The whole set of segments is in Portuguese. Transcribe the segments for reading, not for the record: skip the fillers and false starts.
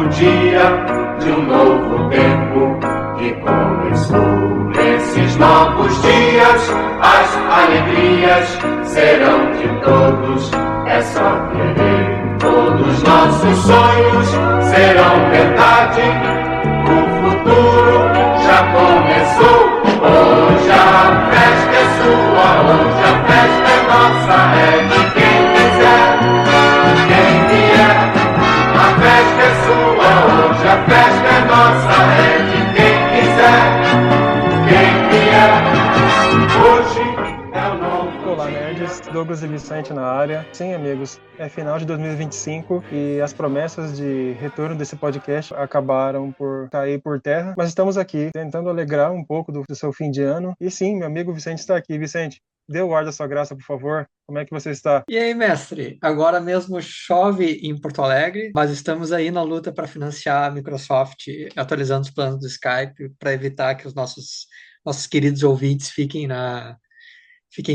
novo dia, de um novo tempo que começou. Nesses novos dias, as alegrias serão de todos, é só querer. Todos nossos sonhos serão verdade, o futuro já começou. Hoje a festa é sua, hoje a festa é nossa, é de quem quiser, quem vier. A festa é sua, hoje a festa é nossa, é de quem quiser, quem vier. Hoje é o novo Olá, dia. nerds. Douglas e Vicente na área. Sim, amigos, é final de 2025 e as promessas de retorno desse podcast acabaram por cair por terra, mas estamos aqui tentando alegrar um pouco do seu fim de ano. E sim, meu amigo Vicente está aqui. Vicente, dê o ar da sua graça, por favor. Como é que você está? E aí, mestre? Agora mesmo chove em Porto Alegre, mas estamos aí na luta para financiar a Microsoft, atualizando os planos do Skype para evitar que os nossos queridos ouvintes fiquem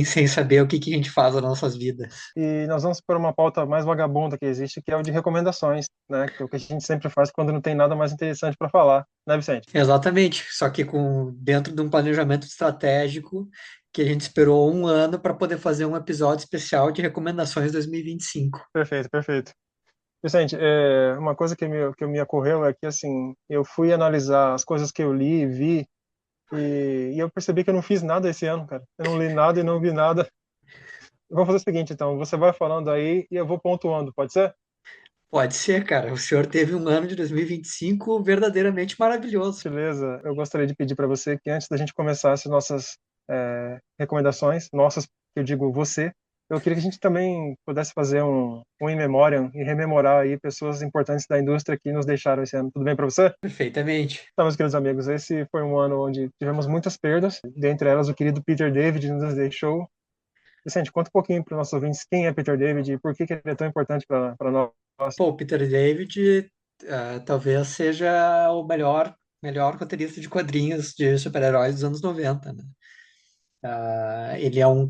sem saber o que a gente faz nas nossas vidas. E nós vamos para uma pauta mais vagabunda que existe, que é o de recomendações, né? Que é o que a gente sempre faz quando não tem nada mais interessante para falar, né, Vicente? Exatamente, só que dentro de um planejamento estratégico que a gente esperou um ano para poder fazer um episódio especial de recomendações 2025. Perfeito, perfeito. Vicente, uma coisa que me ocorreu é que, assim, eu fui analisar as coisas que eu li e vi, e eu percebi que eu não fiz nada esse ano, cara. Eu não li nada e não vi nada. Vamos fazer o seguinte, então, você vai falando aí e eu vou pontuando, pode ser? Pode ser, cara. O senhor teve um ano de 2025 verdadeiramente maravilhoso. Beleza, eu gostaria de pedir para você que antes da gente começar as nossas recomendações, nossas, que eu digo você, eu queria que a gente também pudesse fazer um in memoriam e rememorar aí pessoas importantes da indústria que nos deixaram esse ano. Tudo bem para você? Perfeitamente. Então, meus queridos amigos, esse foi um ano onde tivemos muitas perdas, dentre elas o querido Peter David nos deixou. Vicente, conta um pouquinho para os nossos ouvintes quem é Peter David e por que ele é tão importante para nós. Pô, o Peter David talvez seja o melhor roteirista de quadrinhos de super-heróis dos anos 90, né? Ele é o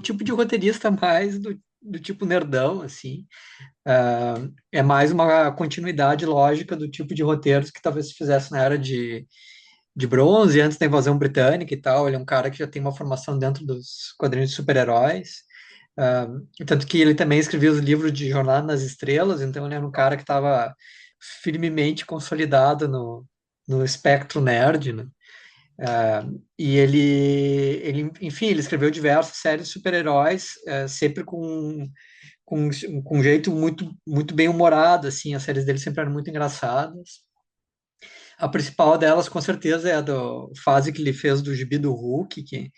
tipo de roteirista mais do tipo nerdão, assim. É mais uma continuidade lógica do tipo de roteiros que talvez se fizesse na era de bronze, antes da invasão britânica e tal. Ele é um cara que já tem uma formação dentro dos quadrinhos de super-heróis. Tanto que ele também escrevia os livros de Jornada nas Estrelas, então ele era um cara que estava firmemente consolidado no espectro nerd, né? E enfim, ele escreveu diversas séries de super-heróis, sempre com um jeito muito bem humorado, assim, as séries dele sempre eram muito engraçadas. A principal delas, com certeza, é a fase que ele fez do Gibi do Hulk, que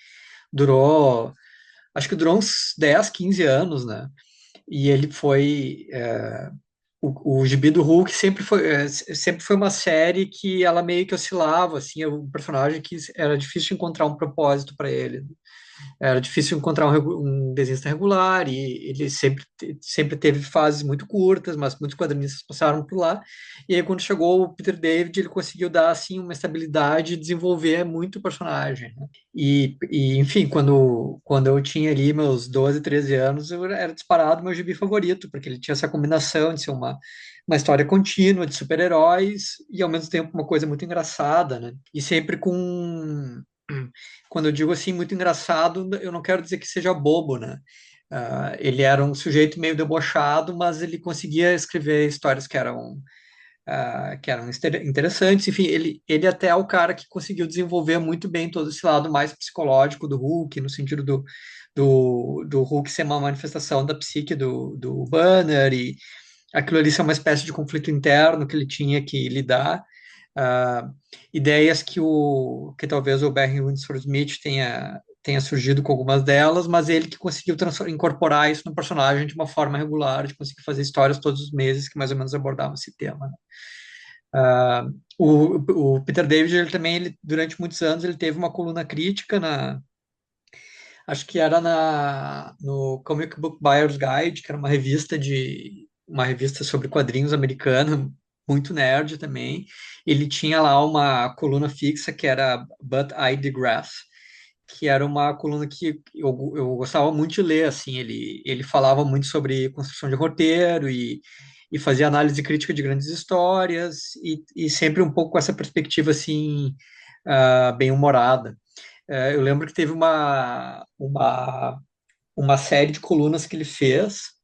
durou, acho que durou uns 10, 15 anos, né? E ele foi. O Gibi do Hulk sempre foi uma série que ela meio que oscilava, assim, um personagem que era difícil encontrar um propósito para ele. Era difícil encontrar um desenhista regular e ele sempre teve fases muito curtas, mas muitos quadrinistas passaram por lá. E aí, quando chegou o Peter David, ele conseguiu dar assim uma estabilidade e desenvolver muito o personagem, né? Enfim, quando eu tinha ali meus 12, 13 anos, eu era disparado meu gibi favorito, porque ele tinha essa combinação de ser uma história contínua de super-heróis e ao mesmo tempo uma coisa muito engraçada, né? E sempre com quando eu digo assim, muito engraçado, eu não quero dizer que seja bobo, né? Ele era um sujeito meio debochado, mas ele conseguia escrever histórias que eram interessantes. Enfim, ele até é o cara que conseguiu desenvolver muito bem todo esse lado mais psicológico do Hulk, no sentido do Hulk ser uma manifestação da psique do Banner, e aquilo ali ser uma espécie de conflito interno que ele tinha que lidar. Uh, Ideias que talvez o Barry Windsor Smith tenha surgido com algumas delas, mas ele que conseguiu incorporar isso no personagem de uma forma regular, de conseguir fazer histórias todos os meses que mais ou menos abordavam esse tema, né? O Peter David, durante muitos anos, ele teve uma coluna crítica acho que era no Comic Book Buyer's Guide, que era uma revista sobre quadrinhos americana, muito nerd também. Ele tinha lá uma coluna fixa que era But I Digress, que era uma coluna que eu gostava muito de ler, assim. Ele falava muito sobre construção de roteiro e fazia análise crítica de grandes histórias, e sempre um pouco com essa perspectiva, assim, bem humorada. Eu lembro que teve uma série de colunas que ele fez,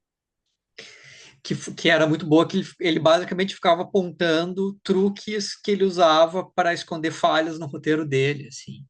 que era muito boa, que ele basicamente ficava apontando truques que ele usava para esconder falhas no roteiro dele, assim.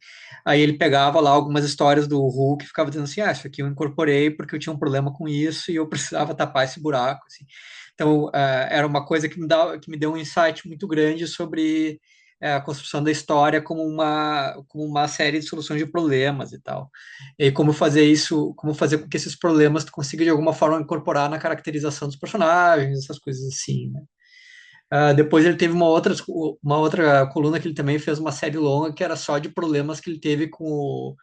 Aí ele pegava lá algumas histórias do Hulk e ficava dizendo assim, isso aqui eu incorporei porque eu tinha um problema com isso e eu precisava tapar esse buraco, assim. Então, era uma coisa que me deu um insight muito grande sobre a construção da história como uma série de soluções de problemas e tal. E como fazer isso, como fazer com que esses problemas tu consiga de alguma forma incorporar na caracterização dos personagens, essas coisas assim, né? Depois ele teve uma outra coluna que ele também fez uma série longa que era só de problemas que ele teve com o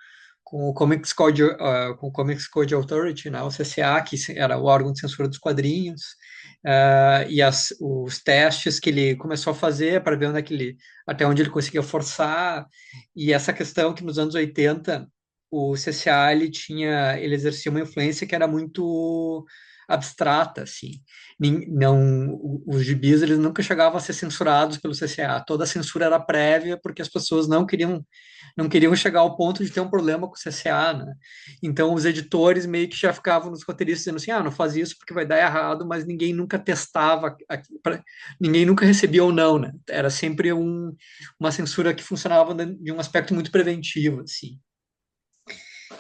com o Comics Code Authority, né, o CCA, que era o órgão de censura dos quadrinhos, e os testes que ele começou a fazer para ver até onde ele conseguia forçar, e essa questão que nos anos 80 o CCA ele exercia uma influência que era muito abstrata, assim. Não, os gibis eles nunca chegavam a ser censurados pelo CCA. Toda a censura era prévia porque as pessoas não queriam chegar ao ponto de ter um problema com o CCA, né? Então os editores meio que já ficavam nos roteiristas dizendo assim, não faz isso porque vai dar errado, mas ninguém nunca testava, ninguém nunca recebia ou não, né? Era sempre uma censura que funcionava de um aspecto muito preventivo, assim.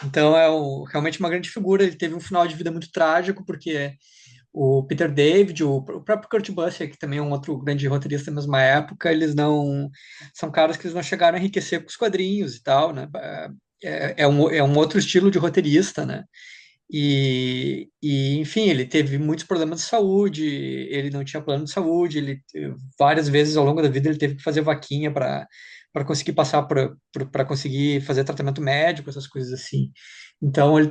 Então realmente uma grande figura. Ele teve um final de vida muito trágico porque o Peter David, o próprio Kurt Busiek, que também é um outro grande roteirista da mesma época, eles não são caras que eles não chegaram a enriquecer com os quadrinhos e tal, né? É um outro estilo de roteirista, né? Enfim, ele teve muitos problemas de saúde, ele não tinha plano de saúde, várias vezes ao longo da vida ele teve que fazer vaquinha para conseguir passar para conseguir fazer tratamento médico, essas coisas assim. Então ele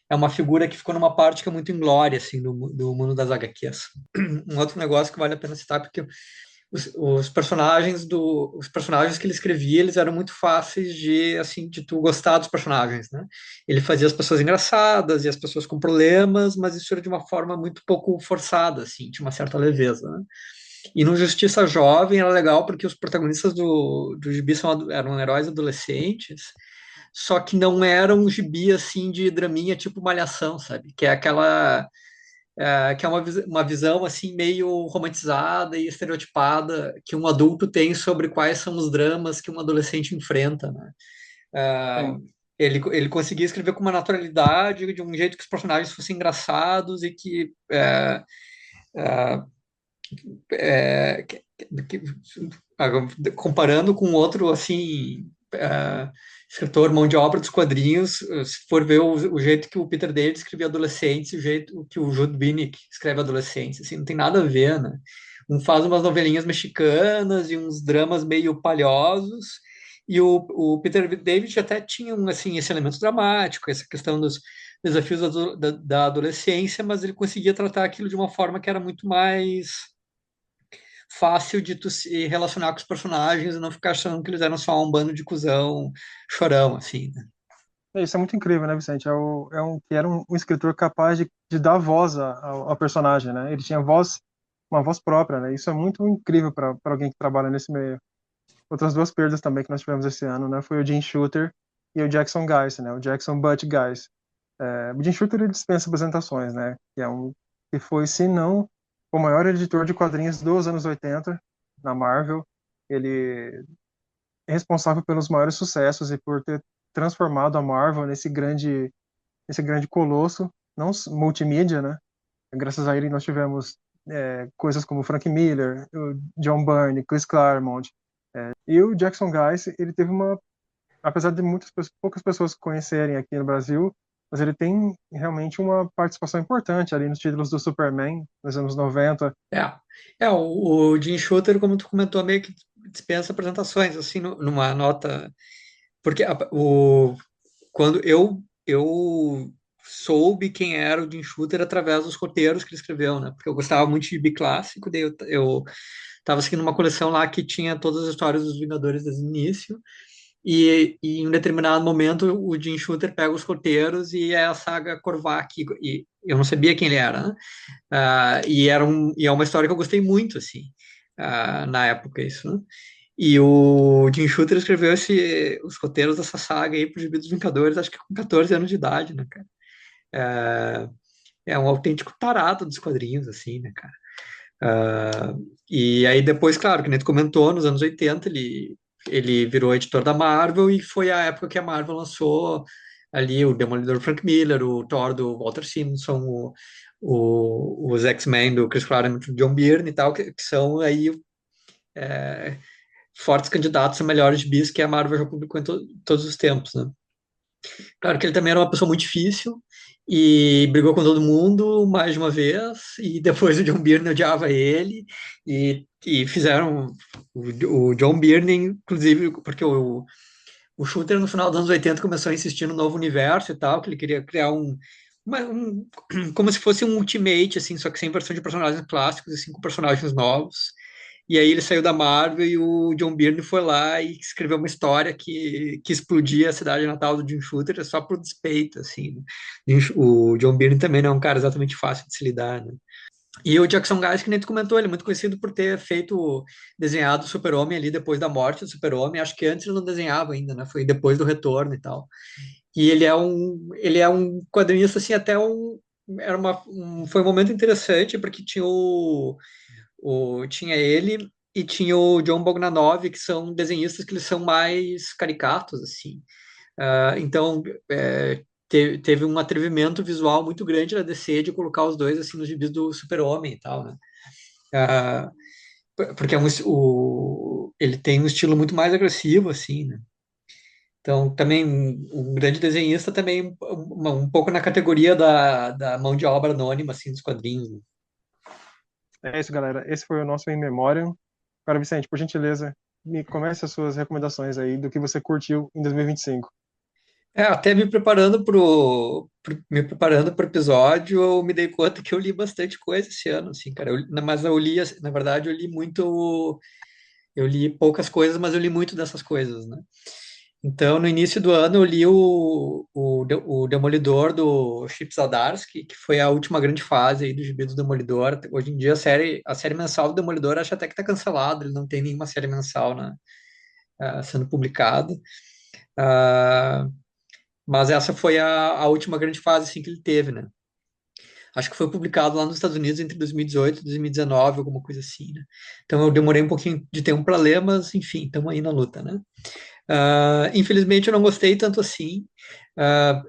é uma figura que ficou numa parte que é muito inglória assim do mundo das HQs. Um outro negócio que vale a pena citar porque os personagens que ele escrevia, eles eram muito fáceis de tu gostar dos personagens, né? Ele fazia as pessoas engraçadas e as pessoas com problemas, mas isso era de uma forma muito pouco forçada, assim, tinha uma certa leveza, né? E no Justiça Jovem era legal porque os protagonistas do gibi eram heróis adolescentes, só que não eram um gibi assim de draminha tipo Malhação, sabe? Que é uma visão assim meio romantizada e estereotipada que um adulto tem sobre quais são os dramas que um adolescente enfrenta, né? Ah, Sim. ele conseguia escrever com uma naturalidade, de um jeito que os personagens fossem engraçados e é, que- comparando com outro assim escritor mão de obra dos quadrinhos, se for ver o jeito que o Peter David escrevia adolescentes, o jeito que o Jude Binnick escreve adolescentes, assim, não tem nada a ver, né? Um faz umas novelinhas mexicanas e uns dramas meio palhosos, e o Peter David até tinha assim, esse elemento dramático, essa questão dos desafios da adolescência, mas ele conseguia tratar aquilo de uma forma que era muito mais fácil de tu se relacionar com os personagens e não ficar achando que eles eram só um bando de cuzão chorão, assim, né? Isso é muito incrível, né, Vicente? Que era um escritor capaz de dar voz ao personagem, né? Ele tinha uma voz própria, né? Isso é muito incrível para alguém que trabalha nesse meio. Outras duas perdas também que nós tivemos esse ano, né? Foi o Jim Shooter e o Jackson Guice, né? O Jackson Butch Guice. O Jim Shooter ele dispensa apresentações, né? Que foi, se não, o maior editor de quadrinhos dos anos 80 na Marvel. Ele é responsável pelos maiores sucessos e por ter transformado a Marvel nesse grande colosso, não multimídia, né? Graças a ele nós tivemos coisas como Frank Miller, o John Byrne, Chris Claremont, e o Jackson Guice. Ele teve apesar de poucas pessoas conhecerem aqui no Brasil, mas ele tem realmente uma participação importante ali nos títulos do Superman nos anos 90. O Jim Shooter, como tu comentou, meio que dispensa apresentações, assim, numa nota, porque quando eu soube quem era o Jim Shooter através dos roteiros que ele escreveu, né? Porque eu gostava muito de gibi clássico, daí eu tava seguindo uma coleção lá que tinha todas as histórias dos Vingadores desde o início, e em um determinado momento o Jim Shooter pega os roteiros e é a saga Korvac, e eu não sabia quem ele era, né? E é uma história que eu gostei muito, assim, na época, isso, né? E o Jim Shooter escreveu os roteiros dessa saga aí pro Gibi dos Vingadores, acho que com 14 anos de idade, né, cara? É um autêntico tarado dos quadrinhos, assim, né, cara? Ah, e aí depois, claro, que nem tu comentou, nos anos 80 ele virou editor da Marvel e foi a época que a Marvel lançou ali o Demolidor Frank Miller, o Thor do Walter Simonson, os X-Men do Chris Claremont e do John Byrne e tal, que são aí fortes candidatos a melhores gibis que a Marvel já publicou em todos os tempos, né? Claro que ele também era uma pessoa muito difícil e brigou com todo mundo mais de uma vez, e depois o John Byrne odiava ele, e fizeram o John Byrne, inclusive, porque o Shooter no final dos anos 80 começou a insistir no novo universo e tal, que ele queria criar como se fosse um Ultimate, assim, só que sem versão de personagens clássicos e 5 personagens novos. E aí ele saiu da Marvel e o John Byrne foi lá e escreveu uma história que explodia a cidade natal do Jim Shooter só por despeito, assim, né? O John Byrne também não é um cara exatamente fácil de se lidar, né? E o Jackson Guy's, que nem tu comentou, ele é muito conhecido por ter desenhado o Super-Homem ali depois da morte do Super-Homem. Acho que antes ele não desenhava ainda, né? Foi depois do retorno e tal. E ele é um quadrinista, assim, foi um momento interessante, porque tinha ele e tinha o John Bogdanove, que são desenhistas que eles são mais caricatos, assim. Então, teve um atrevimento visual muito grande da DC de colocar os dois, assim, nos gibis do Super-Homem e tal, né? Ah, porque ele tem um estilo muito mais agressivo, assim, né? Então, também, um grande desenhista também, um pouco na categoria da mão de obra anônima, assim, dos quadrinhos, né? É isso, galera. Esse foi o nosso In Memoriam. Cara, Vicente, por gentileza, me comece as suas recomendações aí do que você curtiu em 2025. Até me preparando pro episódio, eu me dei conta que eu li bastante coisa esse ano, assim, cara. Mas eu li, na verdade, eu li poucas coisas, mas eu li muito dessas coisas, né? Então, no início do ano, eu li o Demolidor do Chip Zdarsky, que foi a última grande fase aí do Gibi do Demolidor. Hoje em dia, a série mensal do Demolidor, acho até que está cancelado, ele não tem nenhuma série mensal, né, sendo publicada. Ah, mas essa foi a última grande fase, assim, que ele teve, né? Acho que foi publicado lá nos Estados Unidos entre 2018 e 2019, alguma coisa assim, né? Então eu demorei um pouquinho de tempo para ler, mas enfim, estamos aí na luta, né? Infelizmente eu não gostei tanto assim.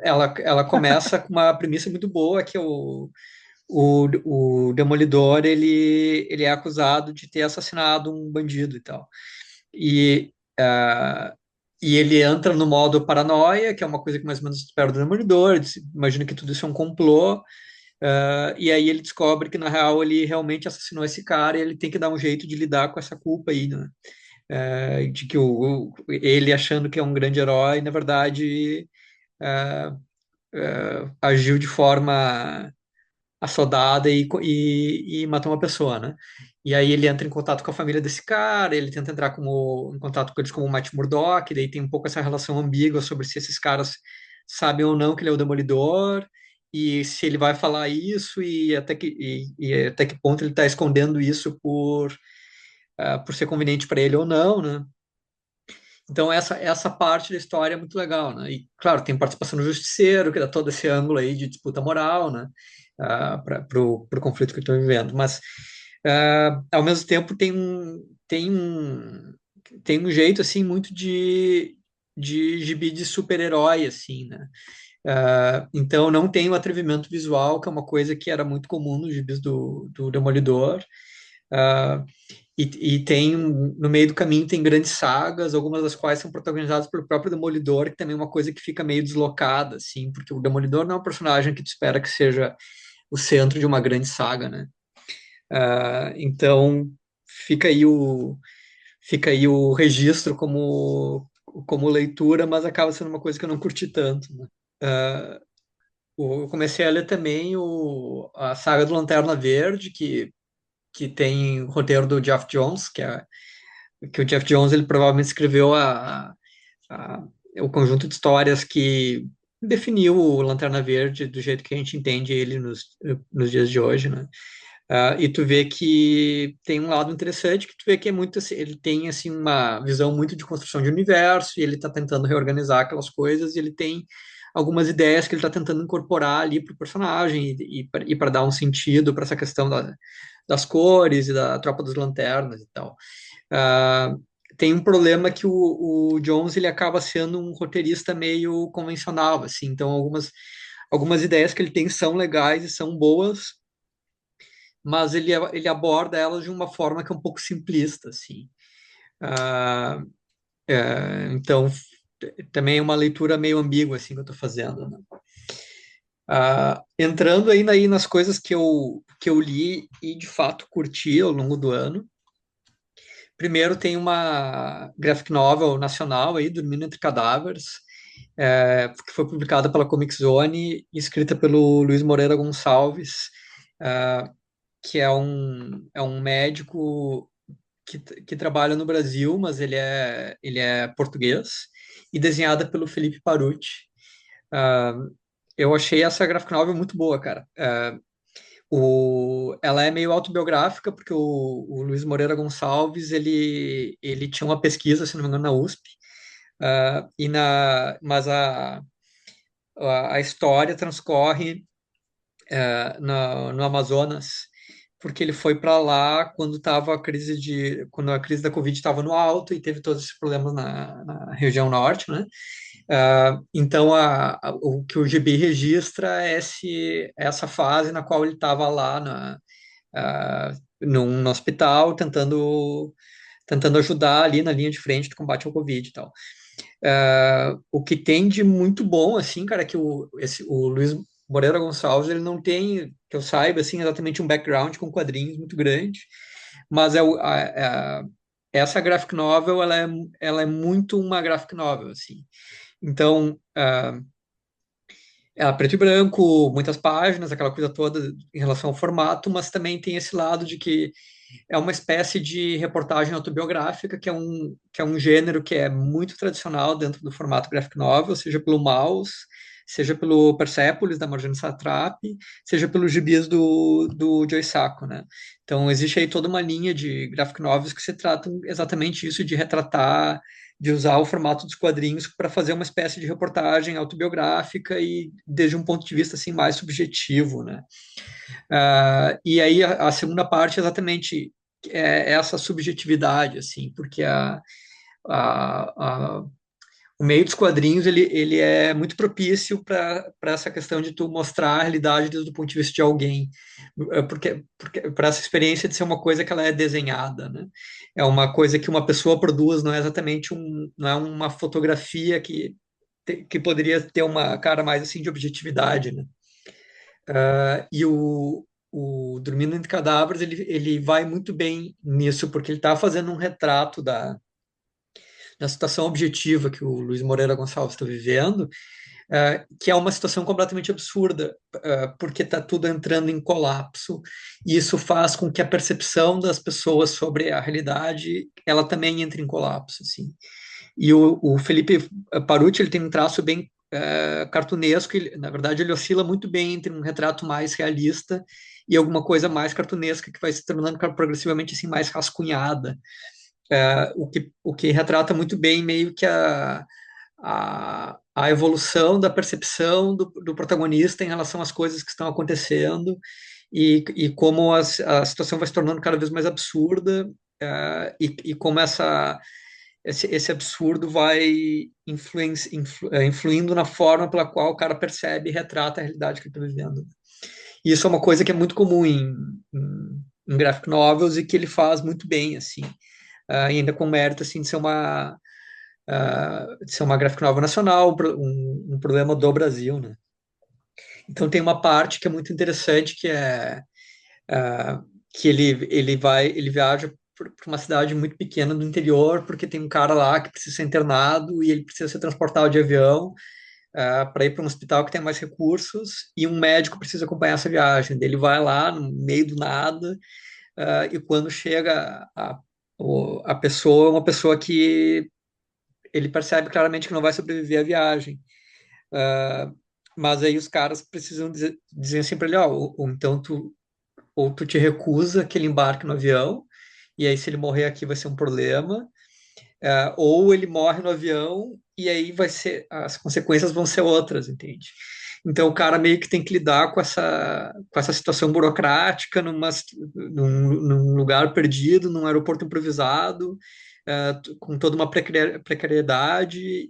Ela começa com uma premissa muito boa, que é o Demolidor, ele é acusado de ter assassinado um bandido e tal. E, uh, e ele entra no modo paranoia, que é uma coisa que mais ou menos espera do Demolidor, ele imagina que tudo isso é um complô, e aí ele descobre que, na real, ele realmente assassinou esse cara e ele tem que dar um jeito de lidar com essa culpa aí, né? De que ele achando que é um grande herói, na verdade, agiu de forma assodada e matou uma pessoa, né? E aí ele entra em contato com a família desse cara, ele tenta entrar em contato com eles como o Matt Murdock, daí tem um pouco essa relação ambígua sobre se esses caras sabem ou não que ele é o Demolidor, e se ele vai falar isso, e até que ponto ele está escondendo isso por ser conveniente para ele ou não, né? Então, essa parte da história é muito legal, né? E, claro, tem participação do Justiceiro, que dá todo esse ângulo aí de disputa moral, né? Pro conflito que eu estou vivendo. Mas, ao mesmo tempo, tem um jeito, assim, muito de gibi de super-herói, assim, né? Então, não tem o atrevimento visual, que é uma coisa que era muito comum nos gibis do Demolidor. Ah, no meio do caminho tem grandes sagas, algumas das quais são protagonizadas pelo próprio Demolidor, que também é uma coisa que fica meio deslocada, assim, porque o Demolidor não é um personagem que tu espera que seja o centro de uma grande saga, né? Então fica aí o fica aí o registro como leitura, mas acaba sendo uma coisa que eu não curti tanto, né? Ah, eu comecei a ler também a saga do Lanterna Verde, que tem o roteiro do Geoff Johns, que o Jeff Jones ele provavelmente escreveu a- o conjunto de histórias que definiu o Lanterna Verde do jeito que a gente entende ele nos dias de hoje, né? E tu vê que tem um lado interessante, que tu vê que é muito assim, ele tem assim uma visão muito de construção de universo, e ele está tentando reorganizar aquelas coisas, e ele tem algumas ideias que ele está tentando incorporar ali para o personagem e para dar um sentido para essa questão das cores e da Tropa dos Lanternas e tal. Ah, tem um problema que o Jones ele acaba sendo um roteirista meio convencional, assim, então algumas ideias que ele tem são legais e são boas, mas ele aborda elas de uma forma que é um pouco simplista, assim. Ah, então, também é uma leitura meio ambígua, assim, que eu estou fazendo, né? Entrando aí nas coisas que eu li e, de fato, curti ao longo do ano. Primeiro, tem uma graphic novel nacional aí, Dormindo Entre Cadáveres, que foi publicada pela Comic Zone e escrita pelo Luiz Moreira Gonçalves, é, que é um médico que trabalha no Brasil, mas ele é português, e desenhada pelo Felipe Paruti. Ah, eu achei essa graphic novel muito boa, cara. Ela é meio autobiográfica, porque o Luiz Moreira Gonçalves, ele tinha uma pesquisa, se não me engano, na USP, mas a história transcorre no Amazonas, porque ele foi para lá quando a crise da Covid estava no alto e teve todos esses problemas na região norte, né? Então, o que o GB registra é essa fase na qual ele estava lá ah, no hospital, tentando ajudar ali na linha de frente do combate ao Covid e tal. O que tem de muito bom, assim, cara, é que o Luiz Moreira Gonçalves, ele não tem, que eu saiba, assim, exatamente um background com quadrinhos muito grande, mas essa graphic novel, ela é muito uma graphic novel, assim. Então, é preto e branco, muitas páginas, aquela coisa toda em relação ao formato, mas também tem esse lado de que é uma espécie de reportagem autobiográfica, que é um gênero que é muito tradicional dentro do formato graphic novel, seja pelo Maus, seja pelo Persepolis, da Marjane Satrapi, seja pelos gibis do Joe Sacco, né? Então, existe aí toda uma linha de graphic novels que se tratam exatamente isso, de retratar, de usar o formato dos quadrinhos para fazer uma espécie de reportagem autobiográfica e desde um ponto de vista assim mais subjetivo, né? E aí a segunda parte é exatamente essa subjetividade, assim, porque a, o meio dos quadrinhos ele é muito propício para essa questão de tu mostrar a realidade desde o ponto de vista de alguém, porque para essa experiência de ser uma coisa que ela é desenhada, né? É uma coisa que uma pessoa produz, não é exatamente não é uma fotografia que poderia ter uma cara mais assim de objetividade, né? E o Dormindo Entre Cadáveres, ele vai muito bem nisso, porque ele está fazendo um retrato da situação objetiva que o Luiz Moreira Gonçalves está vivendo, que é uma situação completamente absurda, porque está tudo entrando em colapso, e isso faz com que a percepção das pessoas sobre a realidade, ela também entre em colapso, assim. E o Felipe Paruti, ele tem um traço bem cartunesco, na verdade ele oscila muito bem entre um retrato mais realista e alguma coisa mais cartunesca que vai se tornando progressivamente assim mais rascunhada, o que retrata muito bem meio que a evolução da percepção do protagonista em relação às coisas que estão acontecendo e como a situação vai se tornando cada vez mais absurda, e como esse absurdo vai influindo na forma pela qual o cara percebe e retrata a realidade que ele está vivendo. E isso é uma coisa que é muito comum em graphic novels e que ele faz muito bem, assim, ainda com mérito assim, de ser uma graphic novel nacional, um problema do Brasil, né? Então tem uma parte que é muito interessante, que ele viaja para uma cidade muito pequena do interior, porque tem um cara lá que precisa ser internado e ele precisa ser transportado de avião para ir para um hospital que tem mais recursos e um médico precisa acompanhar essa viagem. Ele vai lá no meio do nada, e quando chega a pessoa é uma pessoa que ele percebe claramente que não vai sobreviver à viagem. Uh, mas aí os caras precisam dizer assim para ele, ó, então ou tu te recusa que ele embarque no avião, e aí se ele morrer aqui vai ser um problema, ou ele morre no avião e aí vai ser, as consequências vão ser outras, entende? Então o cara meio que tem que lidar com essa situação burocrática num lugar perdido, num aeroporto improvisado, com toda uma precariedade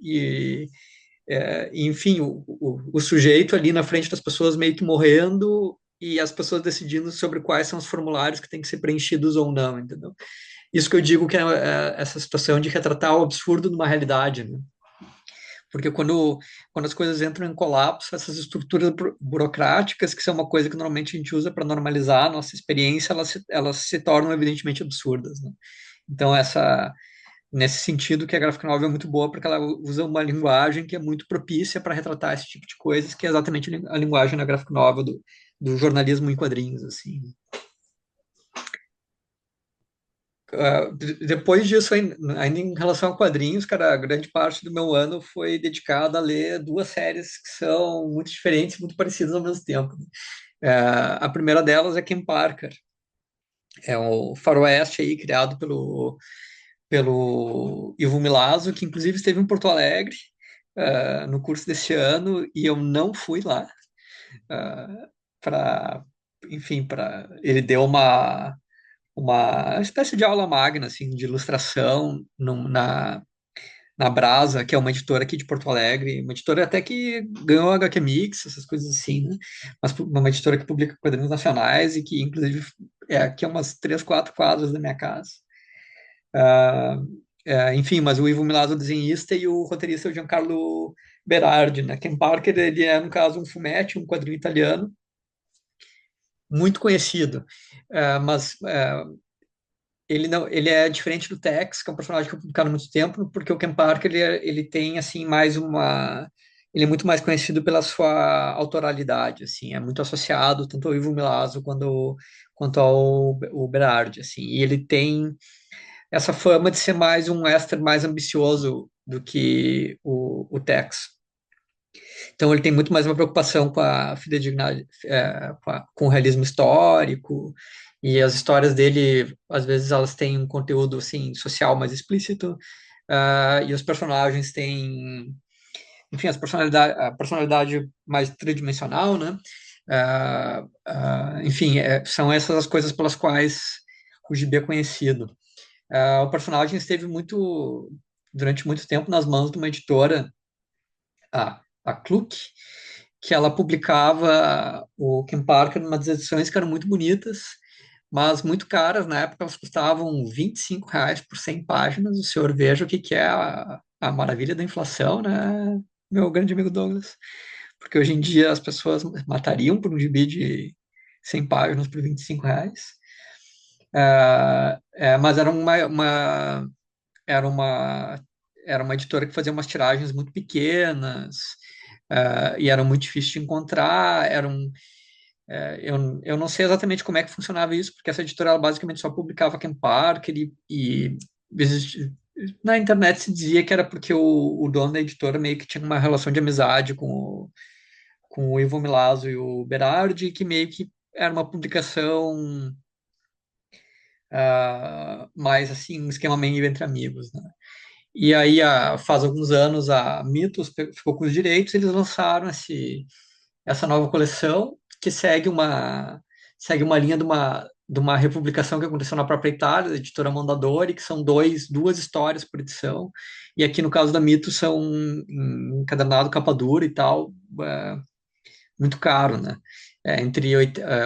enfim, o sujeito ali na frente das pessoas meio que morrendo e as pessoas decidindo sobre quais são os formulários que têm que ser preenchidos ou não, entendeu? Isso que eu digo que é essa situação de retratar o absurdo numa realidade, né? Porque quando as coisas entram em colapso, essas estruturas burocráticas, que são uma coisa que normalmente a gente usa para normalizar a nossa experiência, elas se tornam evidentemente absurdas, né? Então, nesse sentido que a graphic novel é muito boa, porque ela usa uma linguagem que é muito propícia para retratar esse tipo de coisas, que é exatamente a linguagem da graphic novel do jornalismo em quadrinhos, assim. Depois disso, ainda em relação a quadrinhos, cara, a grande parte do meu ano foi dedicada a ler duas séries que são muito diferentes, muito parecidas ao mesmo tempo. A primeira delas é Ken Parker, é o faroeste aí criado pelo Ivo Milazzo, que inclusive esteve em Porto Alegre no curso desse ano e eu não fui lá para, enfim, ele deu uma espécie de aula magna assim de ilustração na Brasa, que é uma editora aqui de Porto Alegre, uma editora até que ganhou HQ Mix, essas coisas assim, né? Mas uma editora que publica quadrinhos nacionais e que inclusive é aqui a umas 3, 4 quadras da minha casa. Enfim, mas o Ivo Milazzo é o desenhista e o roteirista é o Giancarlo Berardi, né? Ken Parker, ele é, no caso, um fumetti, um quadrinho italiano, muito conhecido, mas ele não, ele é diferente do Tex, que é um personagem que eu publicado há muito tempo, porque o Ken Parker, ele tem, assim, ele é muito mais conhecido pela sua autoralidade, assim, é muito associado tanto ao Ivo Milazzo quanto ao o Berardi, assim, e ele tem essa fama de ser mais um western mais ambicioso do que o Tex. Então ele tem muito mais uma preocupação com a fidedignidade, com o realismo histórico, e as histórias dele, às vezes, elas têm um conteúdo assim, social mais explícito, e os personagens têm, enfim, a personalidade mais tridimensional, né? Enfim, são essas as coisas pelas quais o gibi é conhecido. O personagem esteve durante muito tempo nas mãos de uma editora, a Cluck, que ela publicava o Ken Parker em umas edições que eram muito bonitas, mas muito caras. Na época elas custavam R$ 25 por 100 páginas. O senhor veja o que que é a maravilha da inflação, né, meu grande amigo Douglas? Porque hoje em dia as pessoas matariam por um gibi de 100 páginas por R$ 25. Mas era uma, era uma editora que fazia umas tiragens muito pequenas, e eram muito difíceis de encontrar. Eu não sei exatamente como é que funcionava isso, porque essa editora ela basicamente só publicava Ken Parker na internet se dizia que era porque o dono da editora meio que tinha uma relação de amizade com o Ivo Milazzo e o Berardi, que meio que era uma publicação mais assim, um esquema meio entre amigos, né? E aí, faz alguns anos, a Mythos ficou com os direitos, eles lançaram essa nova coleção, que segue uma linha de uma republicação que aconteceu na própria Itália, da editora Mondadori, que são duas histórias por edição, e aqui no caso da Mythos são encadernado capa dura e tal, muito caro, né?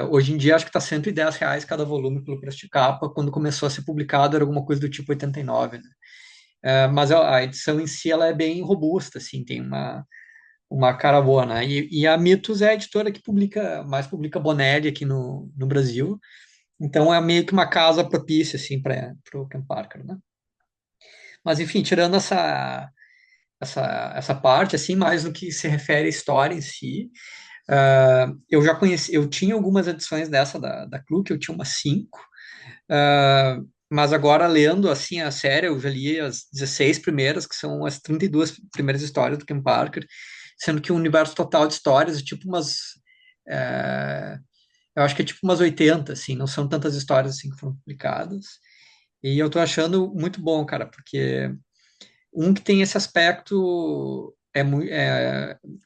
Hoje em dia acho que está R$ 110 cada volume pelo preço de capa, quando começou a ser publicado era alguma coisa do tipo 89, né? Mas a edição em si ela é bem robusta, assim, tem uma cara boa, né? E a Mitos é a editora que mais publica Bonelli aqui no Brasil, então é meio que uma casa propícia, assim, para o Ken Parker, né? Mas, enfim, tirando essa parte, assim, mais no que se refere à história em si, eu já conheci, eu tinha algumas edições dessa da Clube, eu tinha umas 5, mas agora lendo assim a série, eu já li as 16 primeiras, que são as 32 primeiras histórias do Ken Parker, sendo que o universo total de histórias é tipo umas. é, eu acho que é tipo umas 80, assim, não são tantas histórias assim que foram publicadas. E eu tô achando muito bom, cara, porque um que tem esse aspecto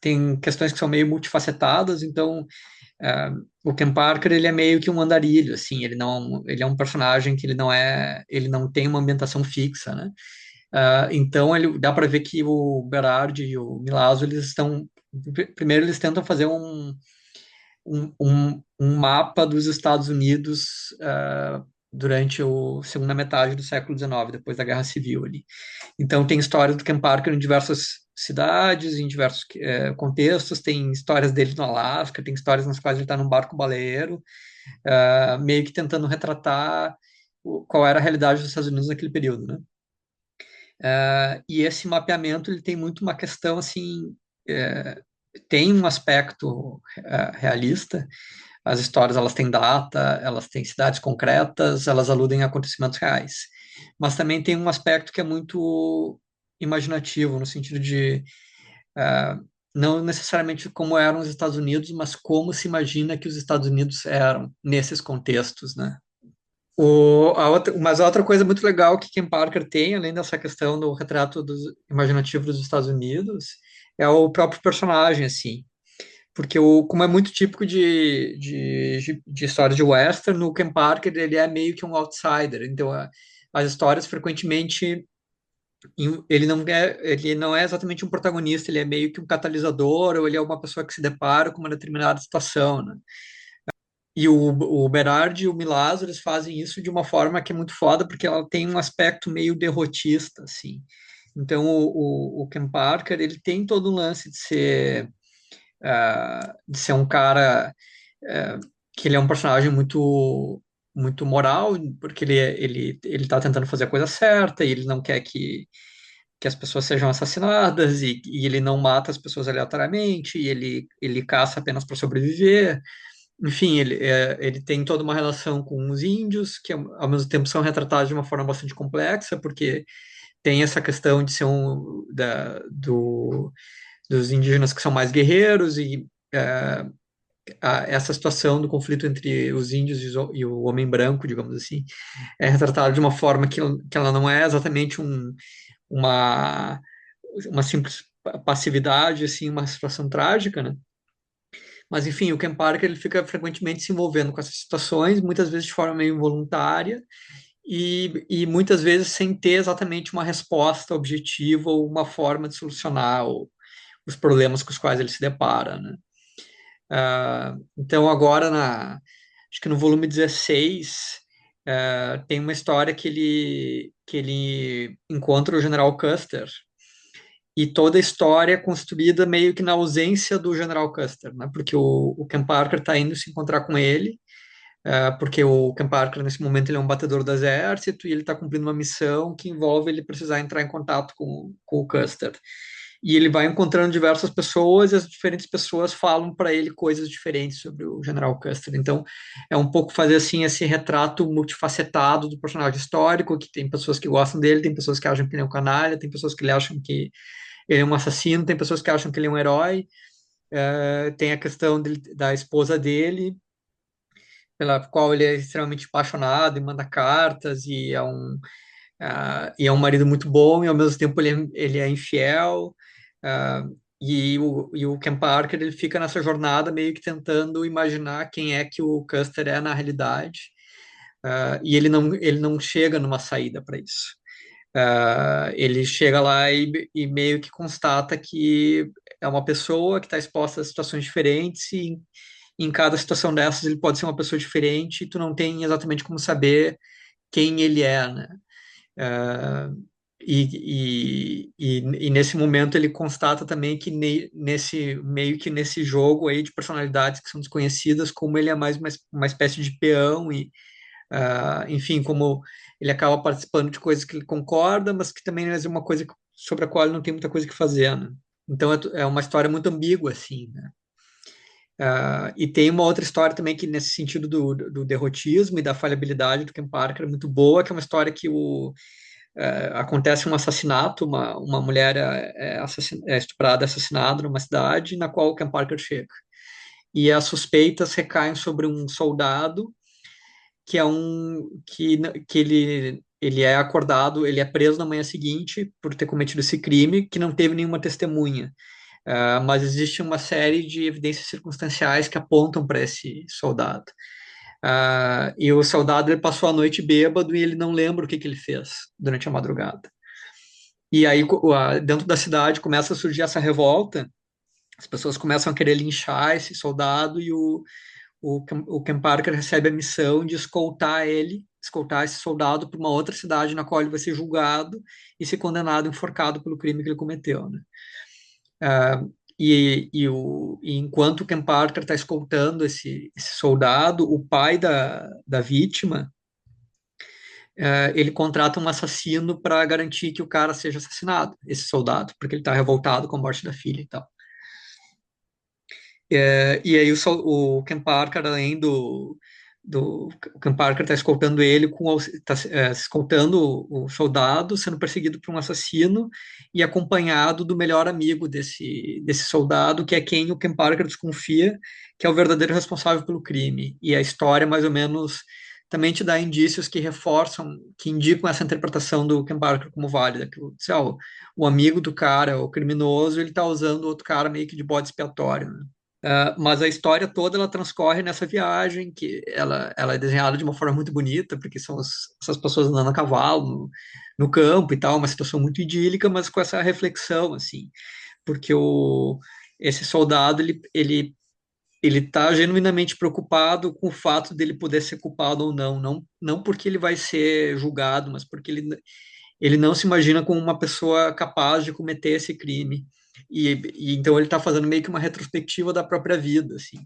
tem questões que são meio multifacetadas, então o Ken Parker ele é meio que um andarilho, assim, ele é um personagem que ele não tem uma ambientação fixa, né? Então ele dá para ver que o Berardi e o Milazzo eles estão primeiro eles tentam fazer um mapa dos Estados Unidos durante a segunda metade do século XIX, depois da Guerra Civil ali. Então tem histórias do Ken Parker em diversas cidades, em diversos contextos, tem histórias dele no Alasca, tem histórias nas quais ele está num barco baleeiro, meio que tentando retratar qual era a realidade dos Estados Unidos naquele período, né? E esse mapeamento ele tem muito uma questão assim, tem um aspecto realista. As histórias elas têm data, elas têm cidades concretas, elas aludem a acontecimentos reais. Mas também tem um aspecto que é muito imaginativo, no sentido de não necessariamente como eram os Estados Unidos, mas como se imagina que os Estados Unidos eram nesses contextos, né? Mas a outra coisa muito legal que Ken Parker tem, além dessa questão do retrato imaginativo dos Estados Unidos, é o próprio personagem, assim. Porque como é muito típico de histórias de western, o Ken Parker ele é meio que um outsider. Então, as histórias frequentemente ele não é exatamente um protagonista, ele é meio que um catalisador ou ele é uma pessoa que se depara com uma determinada situação, né? E o Berardi e o Milazzo, eles fazem isso de uma forma que é muito foda, porque ela tem um aspecto meio derrotista, assim. Então, o Ken Parker, ele tem todo um lance de ser um cara que ele é um personagem muito moral, porque ele tá tentando fazer a coisa certa e ele não quer que as pessoas sejam assassinadas e ele não mata as pessoas aleatoriamente e ele caça apenas para sobreviver. Enfim, ele tem toda uma relação com os índios, que ao mesmo tempo são retratados de uma forma bastante complexa, porque tem essa questão de ser dos indígenas que são mais guerreiros e essa situação do conflito entre os índios e o homem branco, digamos assim, é retratada de uma forma que ela não é exatamente uma, uma simples passividade, assim, uma situação trágica, né? Mas, enfim, o Ken Parker ele fica frequentemente se envolvendo com essas situações, muitas vezes de forma meio involuntária, e muitas vezes sem ter exatamente uma resposta objetiva ou uma forma de solucionar os problemas com os quais ele se depara, né? Então, agora, acho que no volume 16, tem uma história que ele encontra o General Custer, e toda a história é construída meio que na ausência do General Custer, né? Porque o Ken Parker está indo se encontrar com ele, porque o Ken Parker, nesse momento, ele é um batedor do exército e ele está cumprindo uma missão que envolve ele precisar entrar em contato com o Custer. E ele vai encontrando diversas pessoas e as diferentes pessoas falam para ele coisas diferentes sobre o General Custer. Então, é um pouco fazer assim esse retrato multifacetado do personagem histórico, que tem pessoas que gostam dele, tem pessoas que acham que ele é um canalha, tem pessoas que acham que ele é um assassino, tem pessoas que acham que ele é um herói, tem a questão da esposa dele, pela qual ele é extremamente apaixonado e manda cartas, e é um marido muito bom, e ao mesmo tempo ele é infiel, e o Ken Parker ele fica nessa jornada meio que tentando imaginar quem é que o Custer é na realidade, e ele não chega numa saída para isso. Ele chega lá e meio que constata que é uma pessoa que está exposta a situações diferentes e em cada situação dessas ele pode ser uma pessoa diferente e tu não tem exatamente como saber quem ele é, né? E nesse momento ele constata também que meio que nesse jogo aí de personalidades que são desconhecidas, como ele é mais uma espécie de peão e enfim, como ele acaba participando de coisas que ele concorda, mas que também é uma coisa sobre a qual ele não tem muita coisa que fazer, né? Então é uma história muito ambígua, assim, né? E tem uma outra história também que, nesse sentido do derrotismo e da falhabilidade do Ken Parker, é muito boa, que é uma história que acontece um assassinato, uma mulher é estuprada, assassinada numa cidade na qual o Ken Parker chega. E as suspeitas recaem sobre um soldado que ele é acordado, ele é preso na manhã seguinte por ter cometido esse crime, que não teve nenhuma testemunha. Mas existe uma série de evidências circunstanciais que apontam para esse soldado. E o soldado ele passou a noite bêbado e ele não lembra o que ele fez durante a madrugada. E aí, dentro da cidade, começa a surgir essa revolta, as pessoas começam a querer linchar esse soldado e o Ken Parker recebe a missão de escoltar esse soldado para uma outra cidade na qual ele vai ser julgado e ser condenado, enforcado pelo crime que ele cometeu, né? E enquanto o Ken Parker está escoltando esse soldado, o pai da vítima, ele contrata um assassino para garantir que o cara seja assassinado, esse soldado, porque ele está revoltado com a morte da filha e tal. E aí o Ken Parker, além o Ken Parker está escoltando ele, está escoltando o soldado, sendo perseguido por um assassino e acompanhado do melhor amigo desse soldado, que é quem o Ken Parker desconfia que é o verdadeiro responsável pelo crime. E a história, mais ou menos, também te dá indícios que reforçam, que indicam essa interpretação do Ken Parker como válida, que o amigo do cara, o criminoso, ele está usando o outro cara meio que de bode expiatório, né? Mas a história toda ela transcorre nessa viagem, que ela é desenhada de uma forma muito bonita, porque são essas pessoas andando a cavalo no campo e tal, uma situação muito idílica, mas com essa reflexão, assim, porque esse soldado, ele está genuinamente preocupado com o fato dele poder ser culpado ou não porque ele vai ser julgado, mas porque ele não se imagina como uma pessoa capaz de cometer esse crime. E então ele está fazendo meio que uma retrospectiva da própria vida, assim.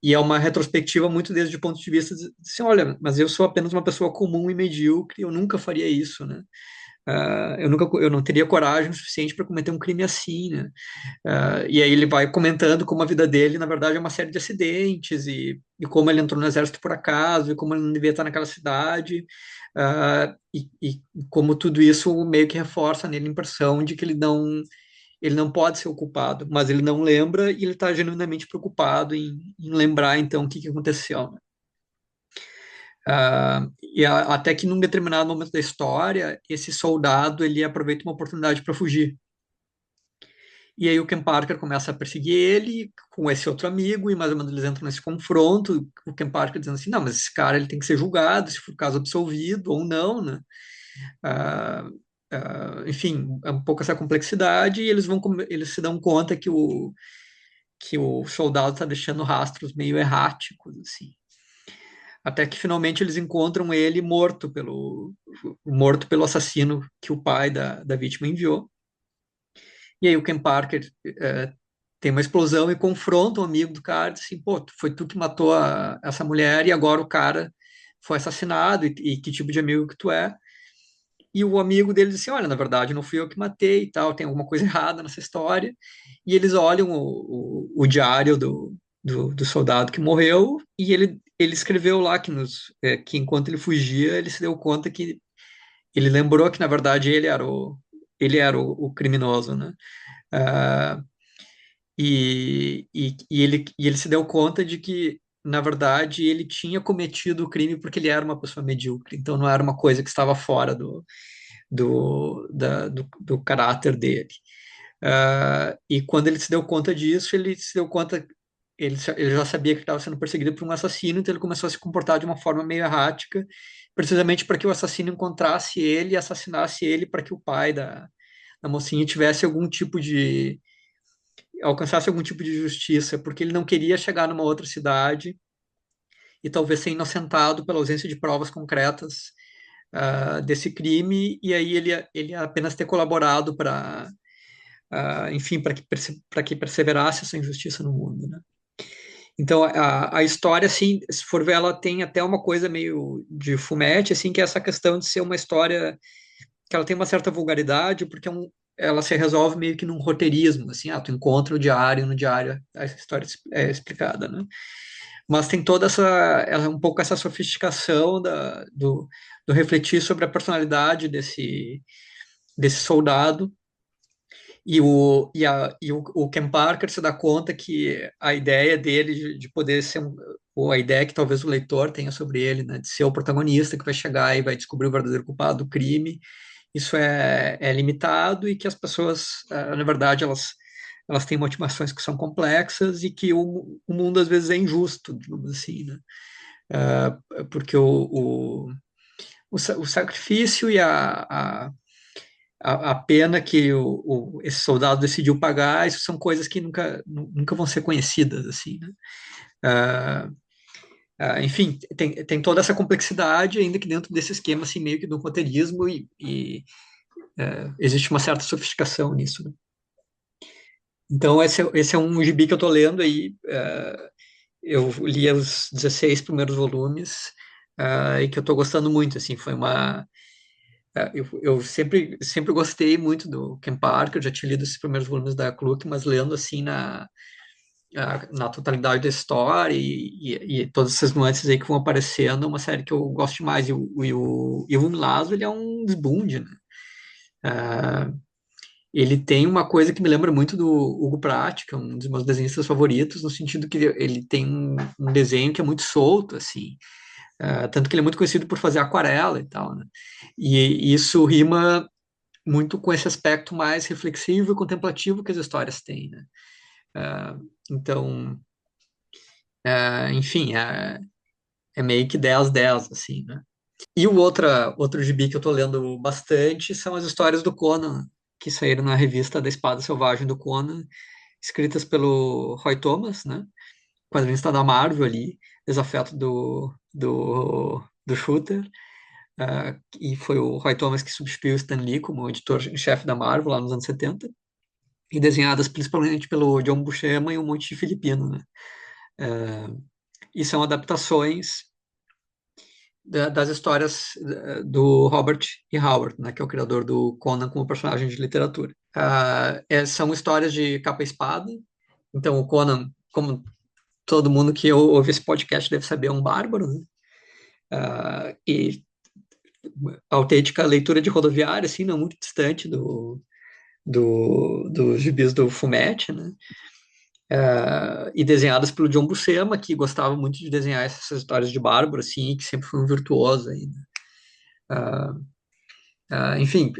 E é uma retrospectiva muito desde o ponto de vista de assim, olha, mas eu sou apenas uma pessoa comum e medíocre, eu nunca faria isso, né? Eu não teria coragem suficiente para cometer um crime assim, né? E aí ele vai comentando como a vida dele, na verdade, é uma série de acidentes e como ele entrou no exército por acaso e como ele não devia estar naquela cidade, e como tudo isso meio que reforça nele a impressão de que ele não pode ser o culpado, mas ele não lembra e ele está genuinamente preocupado em lembrar então o que aconteceu, né? Até que num determinado momento da história, esse soldado ele aproveita uma oportunidade para fugir. E aí o Ken Parker começa a perseguir ele com esse outro amigo, e mais ou menos eles entram nesse confronto, o Ken Parker dizendo assim, não, mas esse cara ele tem que ser julgado, se for caso absolvido ou não, né? Ah, enfim, é um pouco essa complexidade, e eles se dão conta que o soldado está deixando rastros meio erráticos, assim. Até que finalmente eles encontram ele morto pelo assassino que o pai da vítima enviou. E aí o Ken Parker tem uma explosão e confronta o amigo do cara, diz assim, pô, foi tu que matou essa mulher e agora o cara foi assassinado e que tipo de amigo que tu é? E o amigo dele disse, olha, na verdade não fui eu que matei e tal, tem alguma coisa errada nessa história. E eles olham o diário do soldado que morreu e ele escreveu lá que enquanto ele fugia, ele se deu conta que ele lembrou que na verdade ele era o criminoso, né? Ah, e ele se deu conta de que, na verdade, ele tinha cometido o crime porque ele era uma pessoa medíocre. Então, não era uma coisa que estava fora do caráter dele. E quando ele se deu conta disso, ele se deu conta, ele já sabia que estava sendo perseguido por um assassino, então ele começou a se comportar de uma forma meio errática, precisamente para que o assassino encontrasse ele e assassinasse ele para que o pai da mocinha tivesse algum tipo de alcançasse algum tipo de justiça, porque ele não queria chegar numa outra cidade e talvez ser inocentado pela ausência de provas concretas desse crime, e aí ele apenas ter colaborado enfim, para que perseverasse essa injustiça no mundo, né? Então, a história, assim, se for ver, ela tem até uma coisa meio de fumete, assim, que é essa questão de ser uma história que ela tem uma certa vulgaridade, porque ela se resolve meio que num roteirismo, assim, tu encontra o diário, no diário a história é explicada, né? Mas tem toda um pouco essa sofisticação do refletir sobre a personalidade desse soldado, e o Ken Parker se dá conta que a ideia dele de poder ser ou a ideia que talvez o leitor tenha sobre ele, né, de ser o protagonista que vai chegar e vai descobrir o verdadeiro culpado do crime, isso é limitado, e que as pessoas, na verdade, elas têm motivações que são complexas, e que o mundo às vezes é injusto, digamos assim, né? Porque o sacrifício e a pena que esse soldado decidiu pagar, isso são coisas que nunca vão ser conhecidas, assim, né? Ah, enfim, tem toda essa complexidade, ainda que dentro desse esquema, assim, meio que do roteirismo, existe uma certa sofisticação nisso, né? Então, esse é um gibi que eu tô lendo aí. Eu li os 16 primeiros volumes, e que eu tô gostando muito, assim, foi uma... eu sempre gostei muito do Ken Parker, eu já tinha lido esses primeiros volumes da Kluck, mas lendo, assim, na totalidade da história, e todas essas nuances aí que vão aparecendo, é uma série que eu gosto demais, e o Ivan Lazo, ele é um desbunde, né? Ah, Ele tem uma coisa que me lembra muito do Hugo Pratt, que é um dos meus desenhistas favoritos, no sentido que ele tem um desenho que é muito solto, assim, tanto que ele é muito conhecido por fazer aquarela e tal, né? E isso rima muito com esse aspecto mais reflexivo e contemplativo que as histórias têm, né? Então, enfim, é meio que 10/10, assim, né? E o outro gibi que eu tô lendo bastante são as histórias do Conan, que saíram na revista da Espada Selvagem do Conan, escritas pelo Roy Thomas, né? Quadrinista da Marvel ali, desafeto do Shooter. E foi o Roy Thomas que substituiu o Stan Lee como editor-chefe da Marvel lá nos anos 70, e desenhadas principalmente pelo John Buscema e um monte de filipino, né? E são adaptações das histórias do Robert E. Howard, né, que é o criador do Conan como personagem de literatura. São histórias de capa e espada. Então, o Conan, como todo mundo que ouve esse podcast deve saber, é um bárbaro, né? E autêntica leitura de rodoviária, assim, não muito distante dos gibis do Fumetti, né? E desenhadas pelo John Buscema, que gostava muito de desenhar essas histórias de bárbaro, assim, que sempre foi um virtuoso aí, né? Enfim,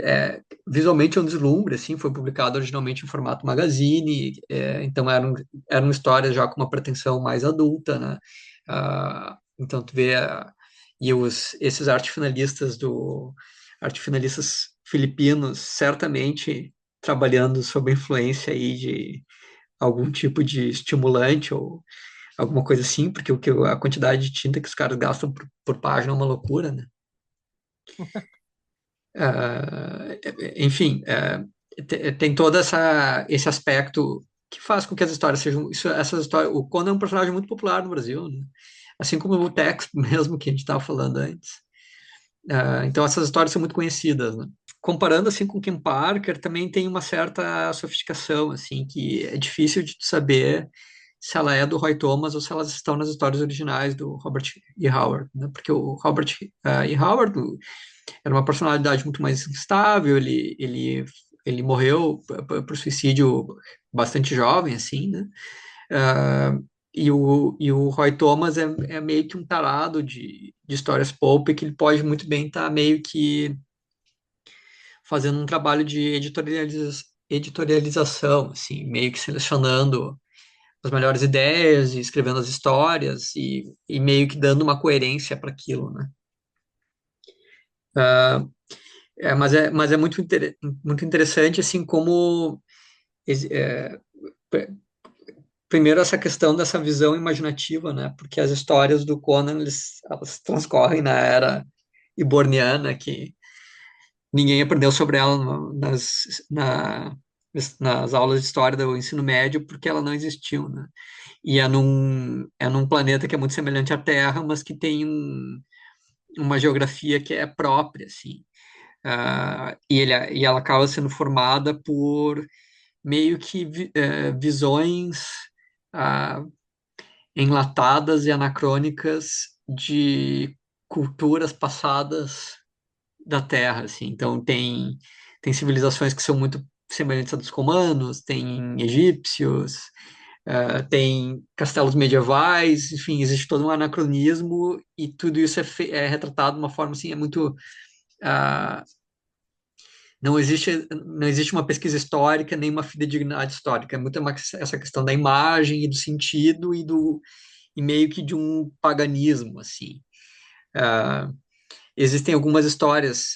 visualmente é um deslumbre, assim, foi publicado originalmente em formato magazine, então eram histórias já com uma pretensão mais adulta, né? Então tu vê, esses arte-finalistas filipinos, certamente trabalhando sob a influência aí de algum tipo de estimulante ou alguma coisa assim, porque a quantidade de tinta que os caras gastam por página é uma loucura, né? Enfim, tem todo esse aspecto que faz com que as histórias sejam. Essas histórias, o Conan é um personagem muito popular no Brasil, né? Assim como o Tex, mesmo, que a gente estava falando antes. Então, essas histórias são muito conhecidas, né? Comparando assim com Kim Parker, também tem uma certa sofisticação, assim, que é difícil de saber se ela é do Roy Thomas ou se elas estão nas histórias originais do Robert E. Howard, né? Porque o Robert E. Howard era uma personalidade muito mais instável, ele morreu por suicídio bastante jovem, assim, né? E o Roy Thomas é meio que um tarado de histórias pulp, que ele pode muito bem estar meio que fazendo um trabalho de editorialização, assim, meio que selecionando as melhores ideias e escrevendo as histórias e meio que dando uma coerência para aquilo, né? Ah, mas é muito interessante, assim, como é, pr- primeiro essa questão dessa visão imaginativa, né? Porque as histórias do Conan, elas transcorrem na era iborniana, que ninguém aprendeu sobre ela nas aulas de história do ensino médio, porque ela não existiu, né? E é num planeta que é muito semelhante à Terra, mas que tem uma geografia que é própria, assim. e ela acaba sendo formada por meio que visões ah, enlatadas e anacrônicas de culturas passadas da Terra, assim. Então tem civilizações que são muito semelhantes à dos romanos, tem egípcios, tem castelos medievais, enfim, existe todo um anacronismo e tudo isso é retratado de uma forma assim, é muito ah, não existe uma pesquisa histórica nem uma fidedignidade histórica, é muito essa questão da imagem e do sentido e meio que de um paganismo assim. Ah, Existem algumas histórias,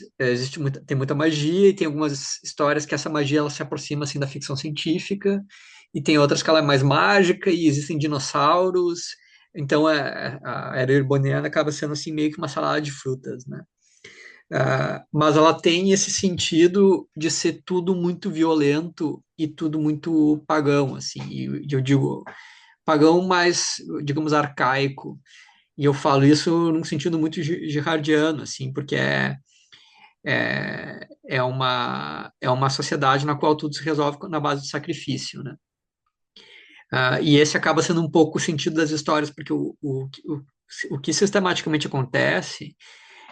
tem muita magia, e tem algumas histórias que essa magia ela se aproxima assim da ficção científica, e tem outras que ela é mais mágica, e existem dinossauros, então a era urbaniana acaba sendo assim meio que uma salada de frutas, né? Mas ela tem esse sentido de ser tudo muito violento e tudo muito pagão, assim, e eu digo pagão mais, digamos, arcaico, e eu falo isso num sentido muito girardiano, assim, porque é uma sociedade na qual tudo se resolve na base do sacrifício, né? E esse acaba sendo um pouco o sentido das histórias, porque o que sistematicamente acontece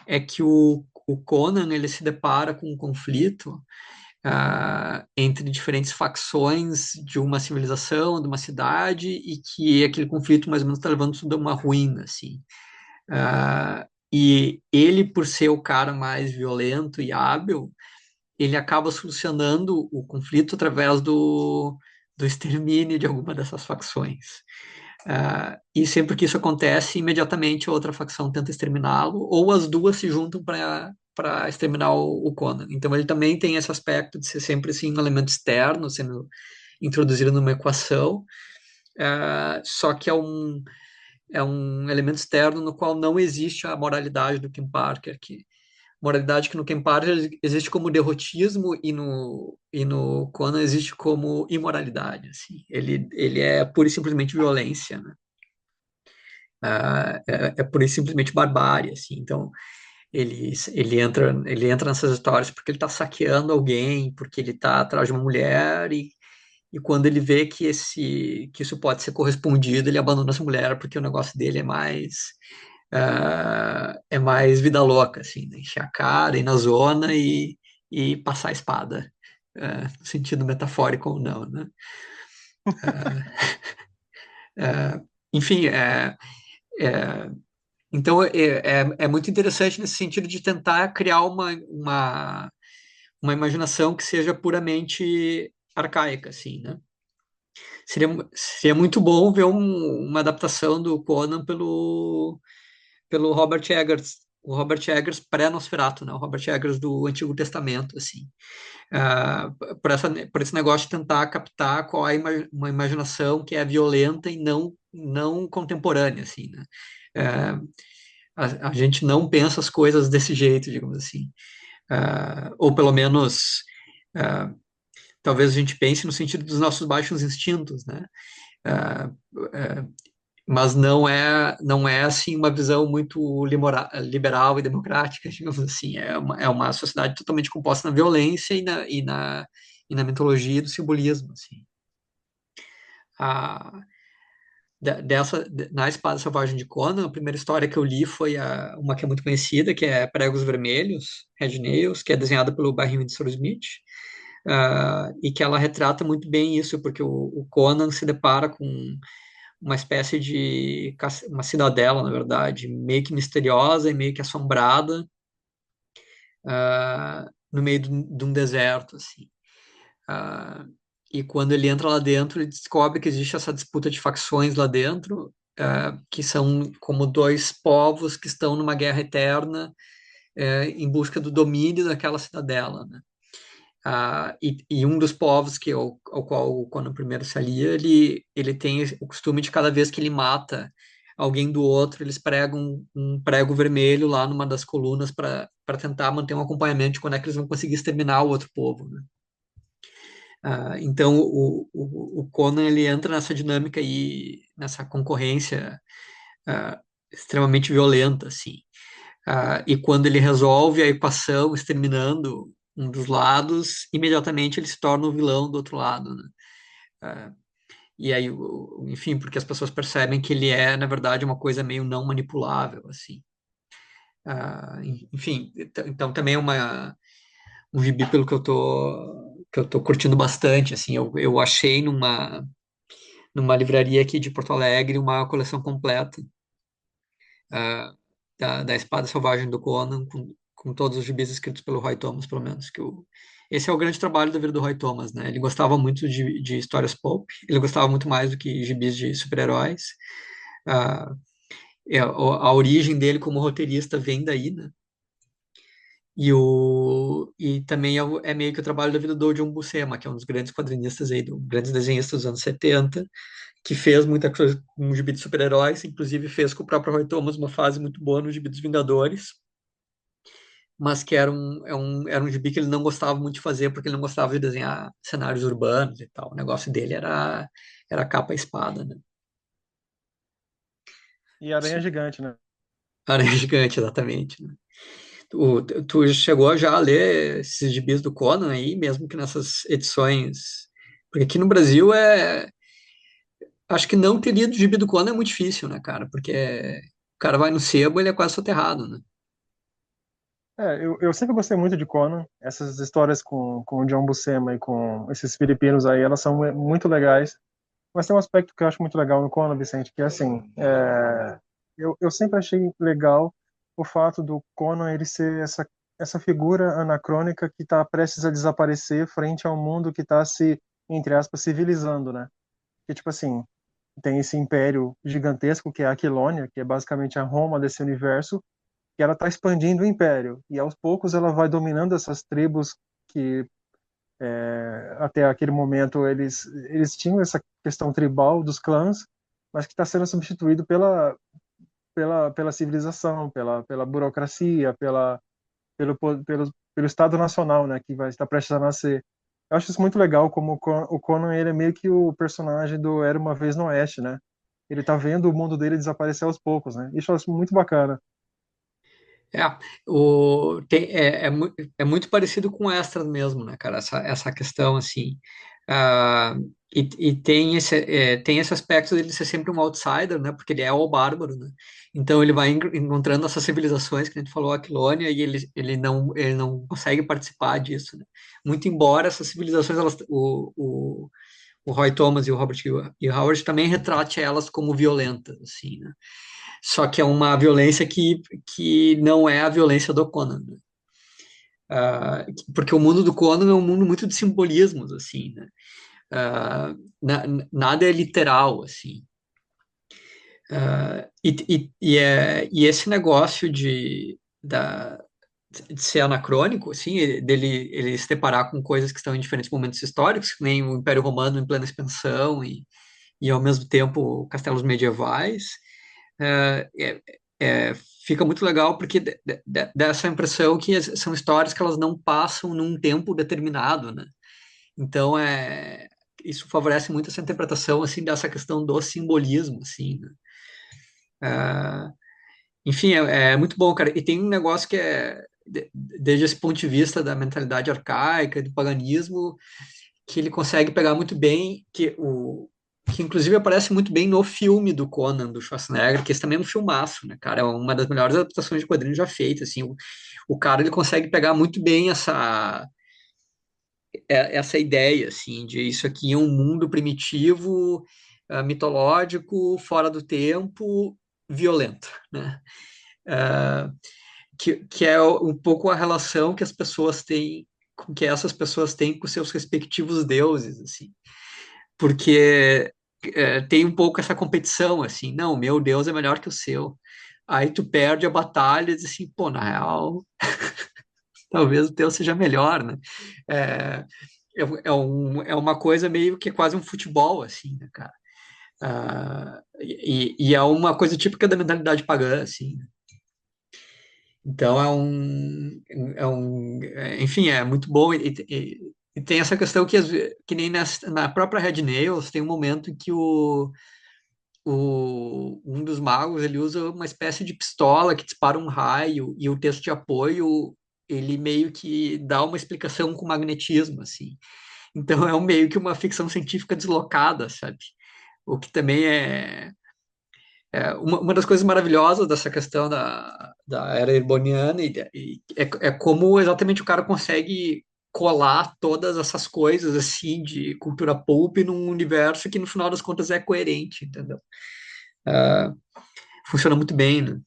é que o Conan ele se depara com um conflito entre diferentes facções de uma civilização, de uma cidade, e que aquele conflito mais ou menos está levando tudo a uma ruína, assim. E ele, por ser o cara mais violento e hábil, ele acaba solucionando o conflito através do extermínio de alguma dessas facções. E sempre que isso acontece, imediatamente a outra facção tenta exterminá-lo, ou as duas se juntam para exterminar o Conan. Então ele também tem esse aspecto de ser sempre assim, um elemento externo sendo introduzido numa equação, só que é um elemento externo no qual não existe a moralidade do Kim Parker, moralidade que no Ken Parker existe como derrotismo e no Conan existe como imoralidade, assim. Ele é pura e simplesmente violência, né? É pura e simplesmente barbárie, assim. Então, ele entra nessas histórias porque ele está saqueando alguém, porque ele está atrás de uma mulher e quando ele vê que isso pode ser correspondido, ele abandona essa mulher porque o negócio dele é mais vida louca, assim, né? Encher a cara, ir na zona e passar a espada, no sentido metafórico ou não, né? Enfim, é, então é muito interessante nesse sentido de tentar criar uma imaginação que seja puramente arcaica, assim, né? Seria muito bom ver uma adaptação do Conan pelo Robert Eggers, o Robert Eggers pré-Nosferatu, né? O Robert Eggers do Antigo Testamento, assim. Ah, por esse negócio de tentar captar qual é uma imaginação que é violenta e não contemporânea, assim, né? Ah, a gente não pensa as coisas desse jeito, digamos assim. Ou pelo menos, ah, talvez a gente pense no sentido dos nossos baixos instintos, né? Ah, ah, mas não é assim uma visão muito liberal e democrática, digamos assim. É uma sociedade totalmente composta na violência e na mitologia do simbolismo, assim. A, na Espada Selvagem de Conan, a primeira história que eu li foi uma que é muito conhecida, que é Pregos Vermelhos, Red Nails, que é desenhada pelo Barry Windsor Smith, e que ela retrata muito bem isso, porque o Conan se depara com uma espécie de uma cidadela, na verdade, meio que misteriosa e meio que assombrada, no meio de um deserto, assim. Ah, e quando ele entra lá dentro, ele descobre que existe essa disputa de facções lá dentro, que são como dois povos que estão numa guerra eterna, em busca do domínio daquela cidadela, né? E um dos povos ao qual o Conan primeiro se alia, ele tem o costume de cada vez que ele mata alguém do outro, eles pregam um prego vermelho lá numa das colunas para tentar manter um acompanhamento de quando é que eles vão conseguir exterminar o outro povo, né? Então o Conan ele entra nessa dinâmica aí, nessa concorrência extremamente violenta, assim. E quando ele resolve a equação exterminando um dos lados, imediatamente ele se torna o vilão do outro lado, né? Ah, e aí, enfim, porque as pessoas percebem que ele é, na verdade, uma coisa meio não manipulável, assim. Enfim, então também é um gibi pelo que eu tô curtindo bastante, assim. Eu achei numa livraria aqui de Porto Alegre uma coleção completa ah, da Espada Selvagem do Conan, com todos os gibis escritos pelo Roy Thomas, pelo menos. Esse é o grande trabalho da vida do Roy Thomas, né? Ele gostava muito de histórias pulp, ele gostava muito mais do que gibis de super-heróis. Ah, a origem dele como roteirista vem daí, né? E também é meio que o trabalho da vida do John Buscema, que é um dos grandes quadrinistas aí, grandes desenhistas dos anos 70, que fez muita coisa com o gibi de super-heróis, inclusive fez com o próprio Roy Thomas uma fase muito boa no gibi dos Vingadores, mas que era um gibi que ele não gostava muito de fazer, porque ele não gostava de desenhar cenários urbanos e tal. O negócio dele era capa e espada, né? E Aranha Gigante, né? Aranha Gigante, exatamente, né? Tu chegou já a ler esses gibis do Conan aí, mesmo que nessas edições? Porque aqui no Brasil acho que não ter lido o gibi do Conan é muito difícil, né, cara? Porque o cara vai no sebo, ele é quase soterrado, né? Eu sempre gostei muito de Conan. Essas histórias com o John Buscema e com esses filipinos aí, elas são muito legais. Mas tem um aspecto que eu acho muito legal no Conan, Vicente, que é assim, eu sempre achei legal o fato do Conan ele ser essa figura anacrônica que está prestes a desaparecer frente ao mundo que está se, entre aspas, civilizando, né? Que tipo assim, tem esse império gigantesco que é a Aquilônia, que é basicamente a Roma desse universo, que ela está expandindo o império e aos poucos ela vai dominando essas tribos que até aquele momento eles tinham essa questão tribal dos clãs, mas que está sendo substituído pela civilização, pela burocracia, pelo Estado Nacional, né, que vai estar prestes a nascer. Eu acho isso muito legal, como o Conan ele é meio que o personagem do Era Uma Vez no Oeste, né? Ele tá vendo o mundo dele desaparecer aos poucos, né? Isso eu acho muito bacana. É, é muito parecido com o Extras mesmo, né, cara? Essa questão, assim. Ah, e tem esse aspecto dele ser sempre um outsider, né? Porque ele é o bárbaro, né? Então ele vai encontrando essas civilizações, que a gente falou, a Quilônia, e ele não consegue participar disso, né? Muito embora essas civilizações, o Roy Thomas e o Robert E. Howard também retrate elas como violentas, assim, né? Só que é uma violência que não é a violência do Conan, né? Porque o mundo do Conan é um mundo muito de simbolismos, assim, né? Ah, nada é literal, assim. E esse negócio de ser anacrônico, assim, dele se deparar com coisas que estão em diferentes momentos históricos, que nem o Império Romano em plena expansão e ao mesmo tempo castelos medievais, é, é- fica muito legal porque dá essa impressão que são histórias que elas não passam num tempo determinado, né? Então, isso favorece muito essa interpretação, assim, dessa questão do simbolismo, assim, né? É, enfim, é muito bom, cara. E tem um negócio que desde esse ponto de vista da mentalidade arcaica, do paganismo, que ele consegue pegar muito bem, que inclusive aparece muito bem no filme do Conan, do Schwarzenegger, que esse também é um filmaço, né, cara? É uma das melhores adaptações de quadrinhos já feitas, assim. O cara, ele consegue pegar muito bem essa ideia, assim, de isso aqui é um mundo primitivo, mitológico, fora do tempo, violento, né? Ah, que é um pouco a relação que as pessoas têm, que essas pessoas têm com seus respectivos deuses, assim, porque tem um pouco essa competição, assim, não, meu Deus é melhor que o seu. Aí tu perde a batalha e diz assim, pô, na real, talvez o teu seja melhor, né? É, é uma coisa meio que quase um futebol, assim, né, cara? E é uma coisa típica da mentalidade pagã, assim. Então enfim, é muito bom e tem essa questão que nem na própria Red Nails tem um momento em que um dos magos, ele usa uma espécie de pistola que dispara um raio, e o texto de apoio, ele meio que dá uma explicação com magnetismo, assim. Então é meio que uma ficção científica deslocada, sabe? O que também é uma das coisas maravilhosas dessa questão da era irбoniana, é como exatamente o cara consegue colar todas essas coisas assim de cultura pulp num universo que no final das contas é coerente, entendeu? Funciona muito bem, né?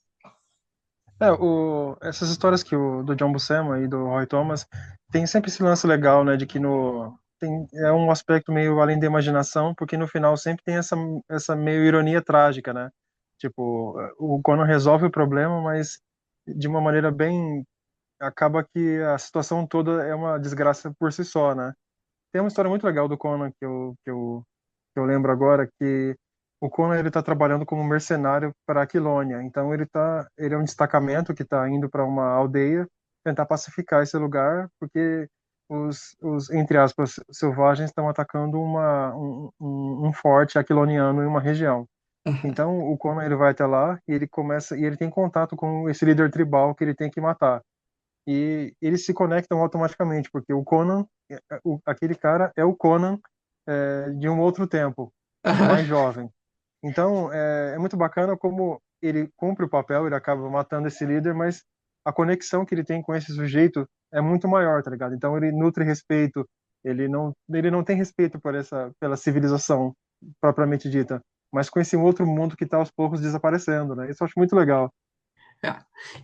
Essas histórias do John Buscema e do Roy Thomas tem sempre esse lance legal, né, de que é um aspecto meio além da imaginação, porque no final sempre tem essa meio ironia trágica, né? Tipo, o Conan resolve o problema, mas de uma maneira bem acaba que a situação toda é uma desgraça por si só, né? Tem uma história muito legal do Conan que eu lembro agora que o Conan ele está trabalhando como mercenário para a Quilônia. Então ele é um destacamento que está indo para uma aldeia tentar pacificar esse lugar porque os entre aspas selvagens estão atacando um forte aquiloniano em uma região. Então o Conan ele vai até lá e ele começa e ele tem contato com esse líder tribal que ele tem que matar. E eles se conectam automaticamente porque o Conan, aquele cara é o Conan de um outro tempo, Aham. mais jovem. Então, é muito bacana como ele cumpre o papel, ele acaba matando esse líder, mas a conexão que ele tem com esse sujeito é muito maior, tá ligado? Então, ele nutre respeito, ele não tem respeito pela civilização propriamente dita, mas com esse outro mundo que está aos poucos desaparecendo, né? Isso eu acho muito legal. É.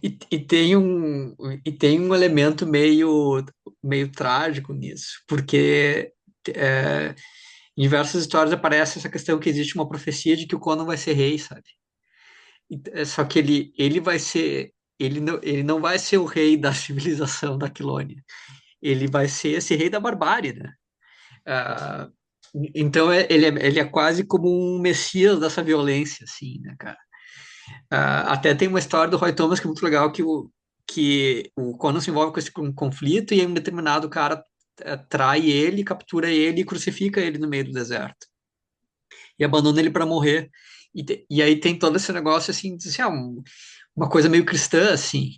E tem um elemento meio trágico nisso, porque é, em diversas histórias aparece essa questão que existe uma profecia de que o Conan vai ser rei, sabe? Só que ele vai ser, ele não vai ser o rei da civilização da Quilônia. Ele vai ser esse rei da barbárie, né? Ah, então ele é quase como um messias dessa violência, assim, né, cara? Até tem uma história do Roy Thomas que é muito legal, que o Conan se envolve com esse conflito e aí um determinado cara trai ele, captura ele e crucifica ele no meio do deserto. E abandona ele para morrer. E aí tem todo esse negócio assim, uma coisa meio cristã, assim.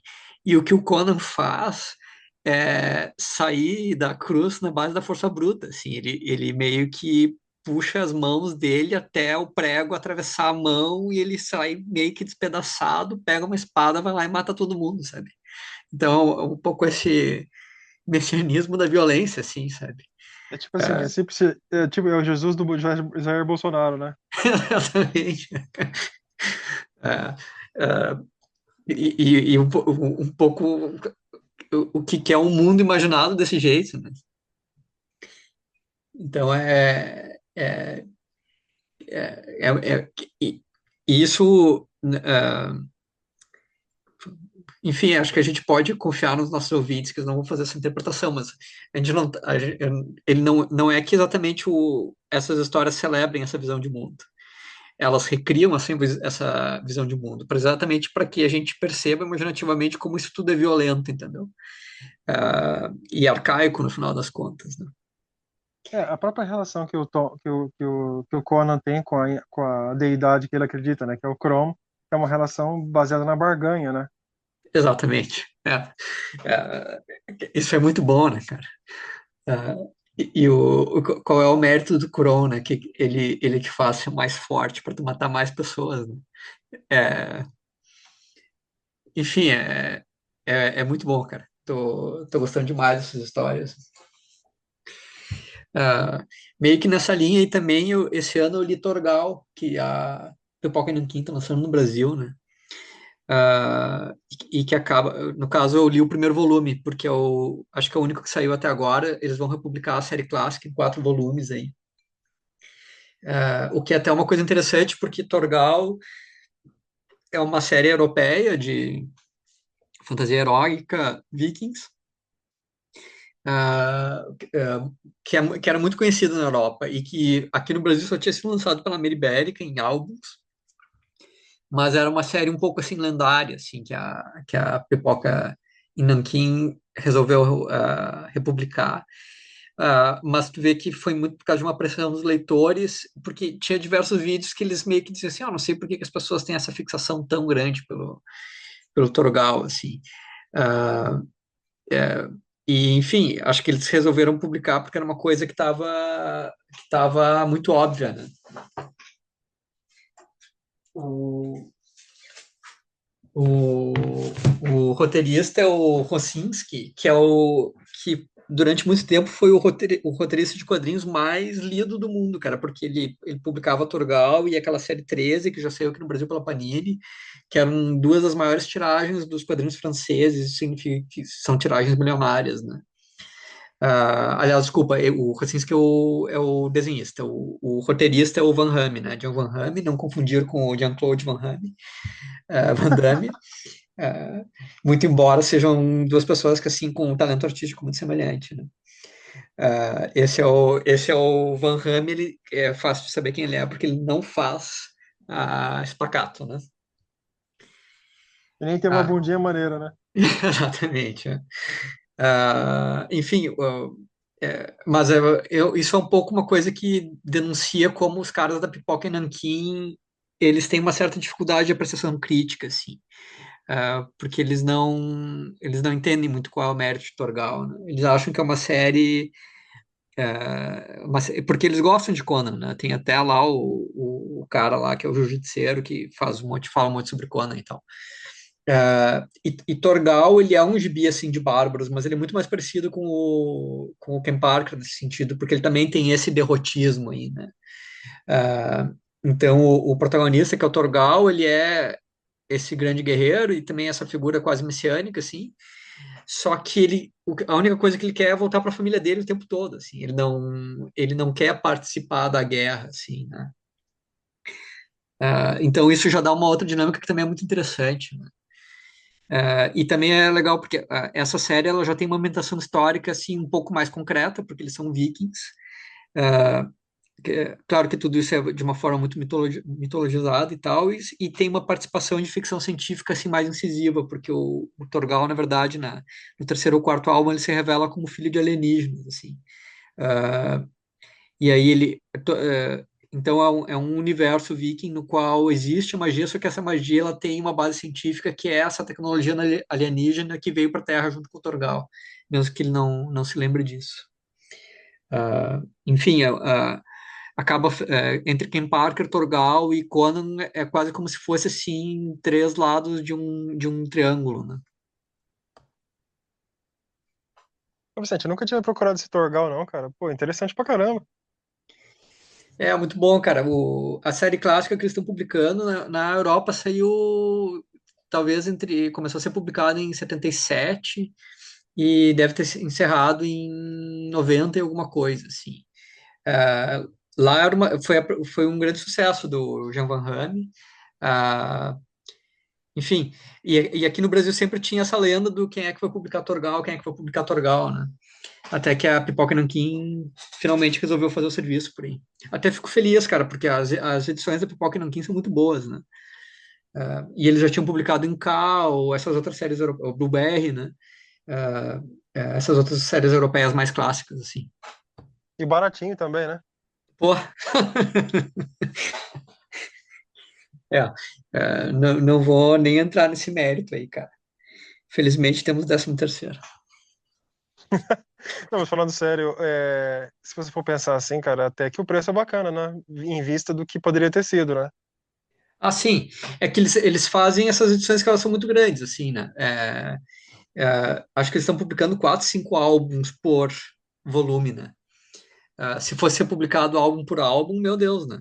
E o que o Conan faz é sair da cruz na base da força bruta, assim. Ele meio que puxa as mãos dele até o prego atravessar a mão e ele sai meio que despedaçado, pega uma espada, vai lá e mata todo mundo, sabe? Então, um pouco esse messianismo da violência, assim, sabe? É tipo assim, é o Jesus do Jair Bolsonaro, né? Exatamente. É, é, e um pouco o que é um mundo imaginado desse jeito, né? Então e isso, enfim, acho que a gente pode confiar nos nossos ouvintes que eles não vão fazer essa interpretação, mas a gente não, ele não é que exatamente essas histórias celebrem essa visão de mundo. Elas recriam assim, essa visão de mundo, exatamente para que a gente perceba imaginativamente como isso tudo é violento, entendeu? E arcaico no final das contas, né? A própria relação que o Conan tem com a deidade que ele acredita, né, que é o Crom, é uma relação baseada na barganha, né? Exatamente. É, isso é muito bom, né, cara? É, qual é o mérito do Kron, né? Que ele te faz ser mais forte para tu matar mais pessoas, né? É, enfim, é muito bom, cara. Tô gostando demais dessas histórias. Ah, meio que nessa linha aí também, esse ano eu li Torgal, que a Pipoca Nanquim tá lançando no Brasil, né? E que acaba, no caso, eu li o primeiro volume, porque acho que é o único que saiu até agora. Eles vão republicar a série clássica em 4 volumes aí. O que é até uma coisa interessante, porque Torgal é uma série europeia de fantasia heróica, Vikings, ah, ah, que era muito conhecida na Europa e que aqui no Brasil só tinha sido lançado pela Ibérica em álbuns, mas era uma série um pouco assim lendária, assim, que a Pipoca em Nanquim resolveu republicar. mas tu vê que foi muito por causa de uma pressão dos leitores, porque tinha diversos vídeos que eles meio que diziam assim, não sei por que que as pessoas têm essa fixação tão grande pelo Torgal, assim. Ah, é, e, enfim, acho que eles resolveram publicar porque era uma coisa que tava muito óbvia, né? O, o, o roteirista é o Rosinski, que é o que durante muito tempo foi o roteirista de quadrinhos mais lido do mundo, cara, porque ele publicava Torgal e aquela série 13, que já saiu aqui no Brasil pela Panini, que eram duas das maiores tiragens dos quadrinhos franceses, isso significa que são tiragens milionárias, né? Aliás, desculpa, o Rosinski é o desenhista, o roteirista é o Van Hamme, né? John Van Hamme, não confundir com o Jean-Claude Van Hamme, Van Damme. É, muito embora sejam duas pessoas que, assim, com um talento artístico muito semelhante, né? Esse é o Van Hamme, ele é fácil de saber quem ele é, porque ele não faz espacato, né? E nem tem uma Ah, bundinha maneira, né? exatamente. Enfim, mas isso é um pouco uma coisa que denuncia como os caras da Pipoca e Nanquim, eles têm uma certa dificuldade de apreciação crítica, assim. Porque eles não entendem muito qual é o mérito de Torgal, né? Eles acham que é uma série, porque eles gostam de Conan, né? Tem até lá o cara lá que é o jiu-jitseiro que fala um monte sobre Conan e tal. E Torgal, ele é um gibi assim de bárbaros, mas ele é muito mais parecido com o Ken Parker nesse sentido, porque ele também tem esse derrotismo aí, né? Ah, então o protagonista, que é o Torgal, ele é esse grande guerreiro e também essa figura quase messiânica, assim. Só que a única coisa que ele quer é voltar para a família dele o tempo todo, assim. Ele não quer participar da guerra, assim, né? Então isso já dá uma outra dinâmica que também é muito interessante, né? E também é legal porque essa série ela já tem uma ambientação histórica assim um pouco mais concreta, porque eles são vikings. Ah, Claro que tudo isso é de uma forma muito mitologizada e tal, e tem uma participação de ficção científica assim mais incisiva, porque o Torgal, na verdade, no terceiro ou quarto álbum, ele se revela como filho de alienígenas, assim. Ah, e aí então é um universo viking no qual existe magia, só que essa magia ela tem uma base científica que é essa tecnologia alienígena que veio para a Terra junto com o Torgal, mesmo que ele não se lembre disso. Enfim, acaba entre Ken Parker, Torgal e Conan é quase como se fosse assim três lados de um triângulo, né? Ô, Vicente, eu nunca tinha procurado esse Torgal, não, cara. Pô, interessante pra caramba. É muito bom, cara. A série clássica que eles estão publicando na Europa saiu talvez começou a ser publicada em 77 e deve ter se encerrado em 90 e alguma coisa, assim. É, Lá foi um grande sucesso do Jean Van Hamme. Ah, Enfim, e aqui no Brasil sempre tinha essa lenda do quem é que vai publicar Torgal, quem é que vai publicar Torgal, né? Até que a Pipoca Nanquim finalmente resolveu fazer o serviço por aí. Até fico feliz, cara, porque as edições da Pipoca Nanquim são muito boas, né? E eles já tinham publicado em Cal, essas outras séries, o Blueberry, né? Essas outras séries europeias mais clássicas, assim. E baratinho também, né? Pô, não vou nem entrar nesse mérito aí, cara. Felizmente temos 13º. Não, mas falando sério, se você for pensar assim, cara, até que o preço é bacana, né? Em vista do que poderia ter sido, né? Sim, é que eles fazem essas edições que elas são muito grandes, assim, né? Acho que eles estão publicando 4, 5 álbuns por volume, né? Se fosse ser publicado álbum por álbum, meu Deus, né?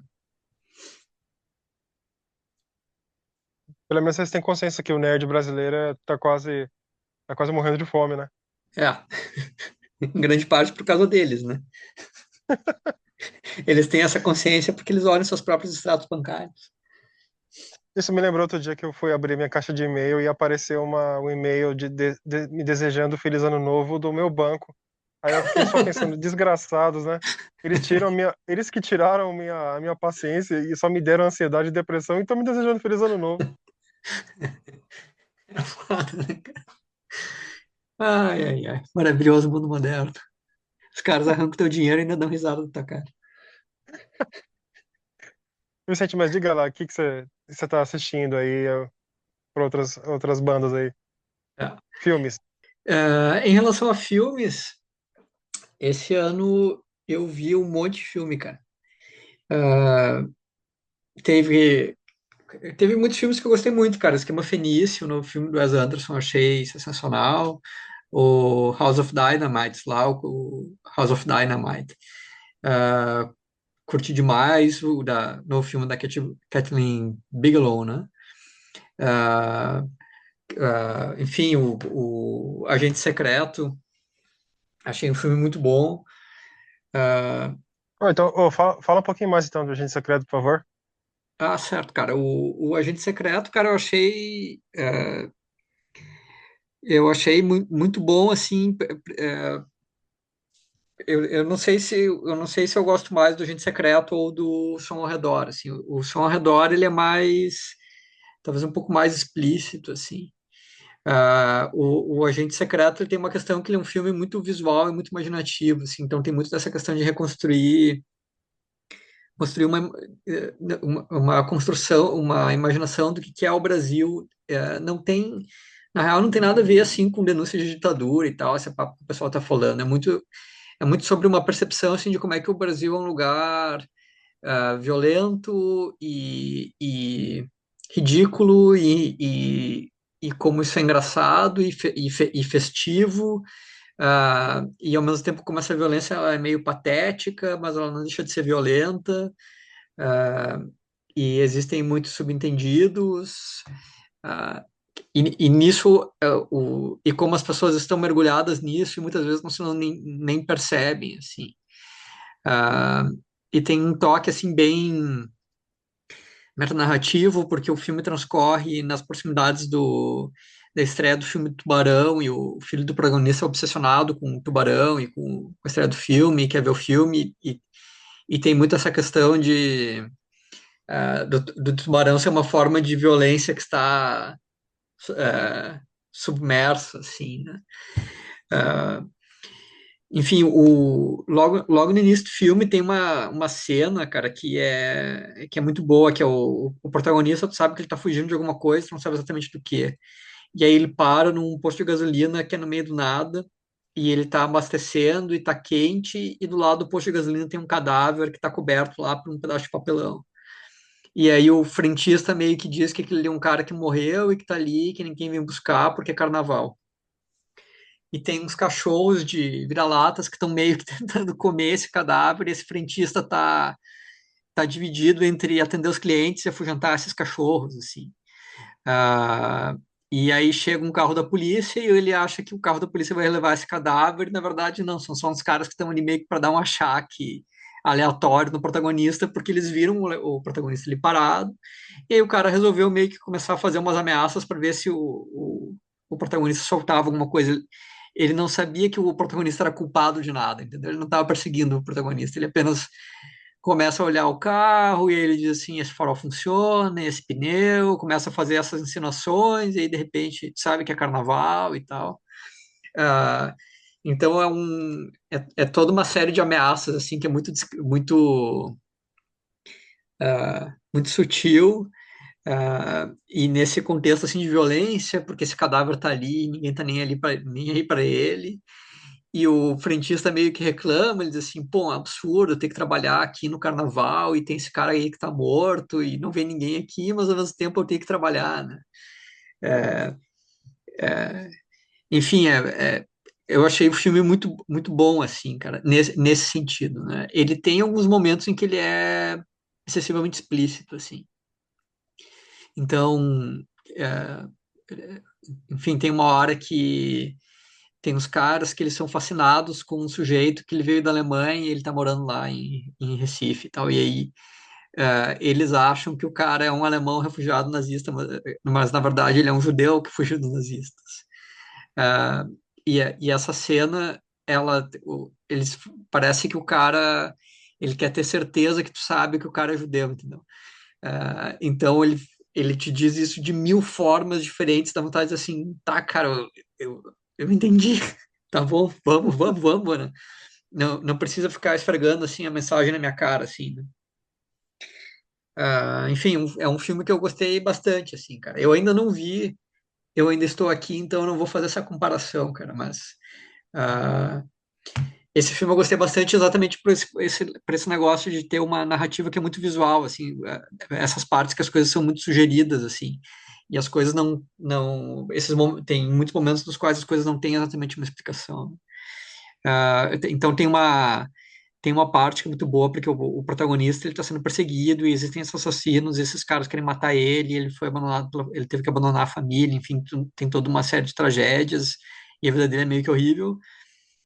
Pelo menos vocês têm consciência que o nerd brasileiro tá quase morrendo de fome, né? É, em grande parte por causa deles, né? Eles têm essa consciência porque eles olham seus próprios extratos bancários. Isso me lembrou outro dia que eu fui abrir minha caixa de e-mail e apareceu um e-mail me desejando Feliz Ano Novo do meu banco. Aí eu fiquei só pensando, desgraçados, né? Eles que tiraram a minha paciência e só me deram ansiedade e depressão e estão me desejando Feliz Ano Novo. É foda, né, cara? Ai, ai, ai. Maravilhoso mundo moderno. Os caras arrancam teu dinheiro e ainda dão risada da tua cara. Vicente, mas diga lá, o que que você tá assistindo aí para outras bandas aí? É. Filmes. Em relação a filmes, esse ano eu vi um monte de filme, cara. Ah, teve, teve muitos filmes que eu gostei muito, cara. Esquema Fenício, no filme do Wes Anderson, achei sensacional. O House of Dynamite, lá, o House of Dynamite. Ah, curti demais no filme da Kathleen Bigelow, né? Ah, enfim, o Agente Secreto, achei um filme muito bom. Ah, Então, fala um pouquinho mais então do Agente Secreto, por favor. certo, cara. O Agente Secreto, cara, muito bom, assim. Eu não sei se eu gosto mais do Agente Secreto ou do Som ao Redor, assim. O Som ao Redor, ele é mais, talvez um pouco mais explícito, assim. O Agente Secreto, ele tem uma questão que ele é um filme muito visual e muito imaginativo, assim. Então tem muito dessa questão de construir uma construção, uma imaginação do que é o Brasil. Não tem, na real, não tem nada a ver assim com denúncia de ditadura e tal, esse papo que o pessoal está falando. É muito sobre uma percepção assim de como é que o Brasil é um lugar violento e ridículo e como isso é engraçado e festivo. E ao mesmo tempo como essa violência ela é meio patética, mas ela não deixa de ser violenta. Ah, e existem muitos subentendidos, ah, e nisso, e como as pessoas estão mergulhadas nisso, e muitas vezes não nem percebem, assim. Ah, e tem um toque, assim, bem metanarrativo, porque o filme transcorre nas proximidades da estreia do filme Tubarão, e o filho do protagonista é obsessionado com o Tubarão e com a estreia do filme, quer ver o filme, e tem muito essa questão do tubarão ser uma forma de violência que está submersa, assim, né? Uh, enfim, logo no início do filme tem uma cena, cara, que é muito boa, que é o protagonista, tu sabe que ele tá fugindo de alguma coisa, tu não sabe exatamente do que. E aí ele para num posto de gasolina que é no meio do nada, e ele tá abastecendo e tá quente, e do lado do posto de gasolina tem um cadáver que tá coberto lá por um pedaço de papelão. E aí o frentista meio que diz que aquele é um cara que morreu e que tá ali, que ninguém vem buscar porque é carnaval. E tem uns cachorros de vira-latas que estão meio que tentando comer esse cadáver, e esse frentista tá dividido entre atender os clientes e afugentar esses cachorros, assim. Ah, e aí chega um carro da polícia e ele acha que o carro da polícia vai levar esse cadáver, e na verdade não, são só uns caras que estão ali meio que para dar um achaque aleatório no protagonista, porque eles viram o protagonista ali parado, e aí o cara resolveu meio que começar a fazer umas ameaças para ver se o protagonista soltava alguma coisa. Ele não sabia que o protagonista era culpado de nada, entendeu? Ele não estava perseguindo o protagonista, ele apenas começa a olhar o carro e aí ele diz assim, esse farol funciona, esse pneu, começa a fazer essas insinuações e aí de repente sabe que é carnaval e tal. Ah, então é toda uma série de ameaças assim que é muito sutil. E nesse contexto assim de violência, porque esse cadáver tá ali, ninguém tá nem aí para ele. E o frentista meio que reclama, ele diz assim, pô, é um absurdo ter que trabalhar aqui no carnaval e tem esse cara aí que tá morto e não vem ninguém aqui, mas ao mesmo tempo eu tenho que trabalhar, né? Enfim, eu achei o filme muito bom, assim, cara, nesse sentido, né? Ele tem alguns momentos em que ele é excessivamente explícito, assim. Então, é, enfim, tem uma hora que tem uns caras que eles são fascinados com um sujeito que ele veio da Alemanha e ele tá morando lá em Recife e tal. E aí eles acham que o cara é um alemão refugiado nazista, mas na verdade ele é um judeu que fugiu dos nazistas. Ah, e essa cena, eles parece que o cara ele quer ter certeza que tu sabe que o cara é judeu, entendeu? Então ele te diz isso de mil formas diferentes, dá vontade de dizer assim, tá, cara, eu entendi, tá bom, vamos, né? não precisa ficar esfregando assim a mensagem na minha cara, assim, né? Enfim, é um filme que eu gostei bastante, assim, cara. Eu ainda não vi, eu ainda estou aqui, então eu não vou fazer essa comparação, cara, mas ah, esse filme eu gostei bastante exatamente por esse negócio de ter uma narrativa que é muito visual, assim, essas partes que as coisas são muito sugeridas, assim, e as coisas tem muitos momentos nos quais as coisas não têm exatamente uma explicação. Então tem uma parte que é muito boa, porque o protagonista ele está sendo perseguido e existem esses assassinos, e esses caras querem matar ele, e ele foi abandonado, ele teve que abandonar a família, enfim, tem toda uma série de tragédias, e a vida dele é meio que horrível.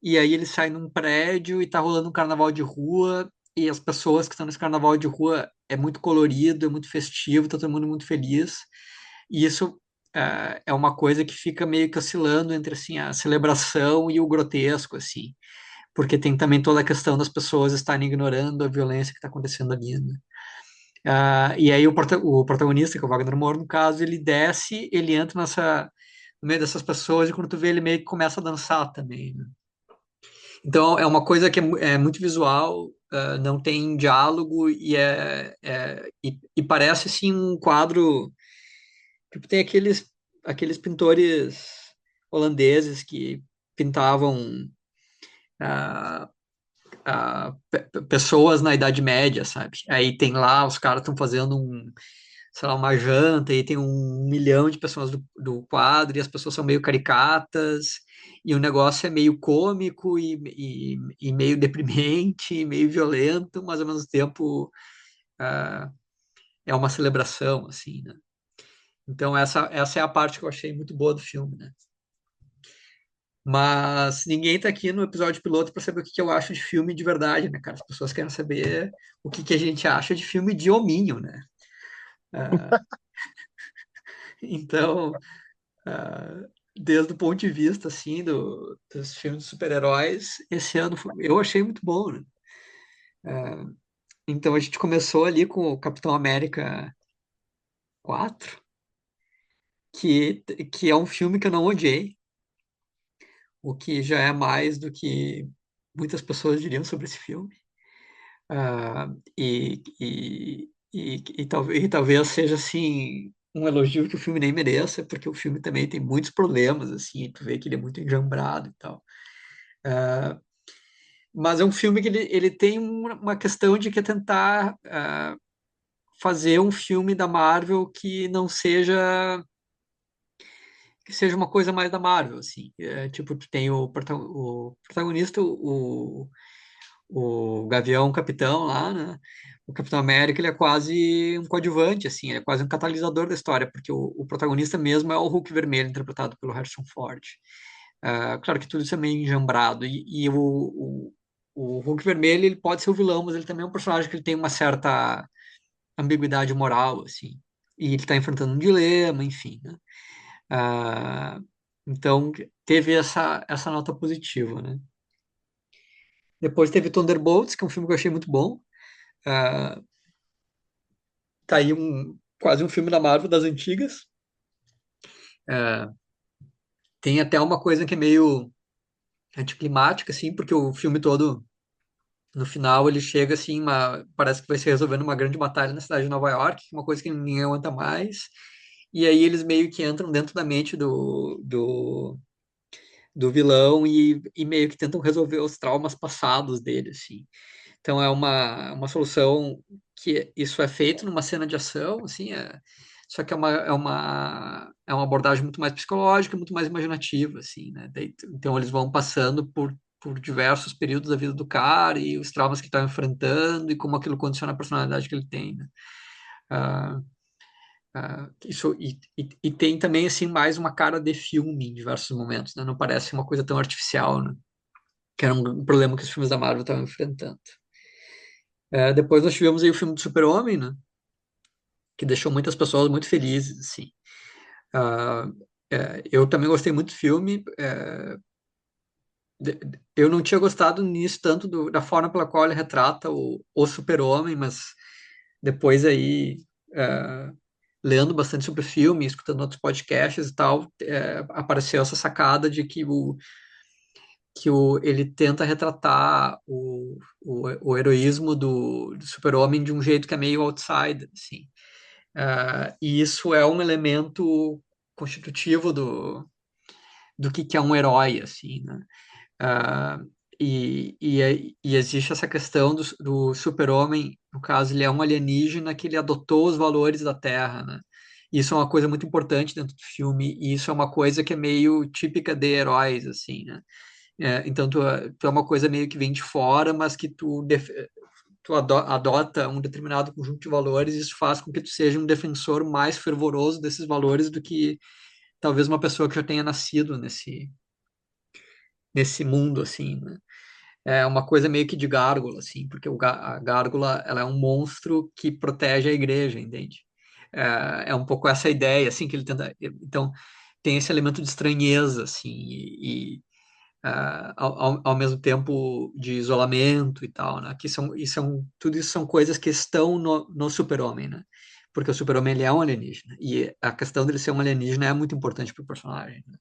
E aí ele sai num prédio e tá rolando um carnaval de rua, e as pessoas que estão nesse carnaval de rua é muito colorido, é muito festivo, tá todo mundo muito feliz. E isso é uma coisa que fica meio que oscilando entre assim a celebração e o grotesco, assim, porque tem também toda a questão das pessoas estarem ignorando a violência que está acontecendo ali, né? E aí o protagonista, que é o Wagner Moura, no caso, ele desce, ele entra no meio dessas pessoas e quando tu vê ele meio que começa a dançar também, né? Então, é uma coisa que é muito visual, não tem diálogo e parece, assim, um quadro... Tipo, tem aqueles pintores holandeses que pintavam ah, pessoas na Idade Média, sabe? Aí tem lá, os caras estão fazendo sei lá, uma janta e tem 1 milhão de pessoas do quadro e as pessoas são meio caricatas e o negócio é meio cômico e meio deprimente, meio violento, mas ao mesmo tempo ah, é uma celebração, assim, né? Então essa é a parte que eu achei muito boa do filme, né? Mas ninguém tá aqui no episódio piloto para saber o que que eu acho de filme de verdade, né, cara? As pessoas querem saber o que que a gente acha de filme de hominho, né? Ah, então, desde o ponto de vista assim dos filmes de super-heróis, esse ano eu achei muito bom, né? Então a gente começou ali com o Capitão América 4, que, que é um filme que eu não odiei, o que já é mais do que muitas pessoas diriam sobre esse filme. Ah, e talvez seja assim um elogio que o filme nem mereça, porque o filme também tem muitos problemas, assim, tu vê que ele é muito enjambrado e tal. Mas é um filme que ele tem uma questão de que é tentar fazer um filme da Marvel que seja uma coisa mais da Marvel, assim. Tipo, tu tem o protagonista, o Gavião Capitão lá, né? O Capitão América, ele é quase um coadjuvante, assim, ele é quase um catalisador da história, porque o protagonista mesmo é o Hulk Vermelho, interpretado pelo Harrison Ford. Claro que tudo isso é meio enjambrado, o Hulk Vermelho, ele pode ser o vilão, mas ele também é um personagem que ele tem uma certa ambiguidade moral, assim, e ele está enfrentando um dilema, enfim, né? Ah, então, teve essa nota positiva, né? Depois teve Thunderbolts, que é um filme que eu achei muito bom. Ah, tá aí quase um filme da Marvel das antigas. Ah, tem até uma coisa que é meio anticlimática, assim, porque o filme todo, no final, ele chega assim, parece que vai se resolvendo uma grande batalha na cidade de Nova York, uma coisa que ninguém aguenta mais. E aí eles meio que entram dentro da mente do vilão e meio que tentam resolver os traumas passados dele, assim. Então é uma solução que isso é feito numa cena de ação, assim, só que é uma abordagem muito mais psicológica, muito mais imaginativa, assim, né? Então eles vão passando por diversos períodos da vida do cara e os traumas que estão enfrentando e como aquilo condiciona a personalidade que ele tem, né? Ah, e tem também, assim, mais uma cara de filme em diversos momentos, né? Não parece uma coisa tão artificial, né? Que era um problema que os filmes da Marvel estavam enfrentando. Depois nós tivemos aí o filme do Super-Homem, né? Que deixou muitas pessoas muito felizes, assim. Ah, eu também gostei muito do filme. Eu não tinha gostado nisso tanto da forma pela qual ele retrata o Super-Homem, mas depois aí, é, lendo bastante sobre o filme, escutando outros podcasts e tal, apareceu essa sacada de ele tenta retratar o heroísmo do super-homem de um jeito que é meio outsider, assim. E isso é um elemento constitutivo do que é um herói, assim, né? Ah, e existe essa questão do super-homem, no caso, ele é um alienígena que ele adotou os valores da Terra, né? Isso é uma coisa muito importante dentro do filme, e isso é uma coisa que é meio típica de heróis, assim, né? Então, tu é uma coisa meio que vem de fora, mas que adota um determinado conjunto de valores, e isso faz com que tu seja um defensor mais fervoroso desses valores do que talvez uma pessoa que já tenha nascido nesse mundo, assim, né? É uma coisa meio que de gárgula, assim, porque a gárgula, ela é um monstro que protege a igreja, entende? É um pouco essa ideia, assim, que ele tenta... Então, tem esse elemento de estranheza, assim, ao mesmo tempo de isolamento e tal, né? Tudo isso são coisas que estão no super-homem, né? Porque o super-homem, ele é um alienígena, e a questão dele ser um alienígena é muito importante para o personagem, né?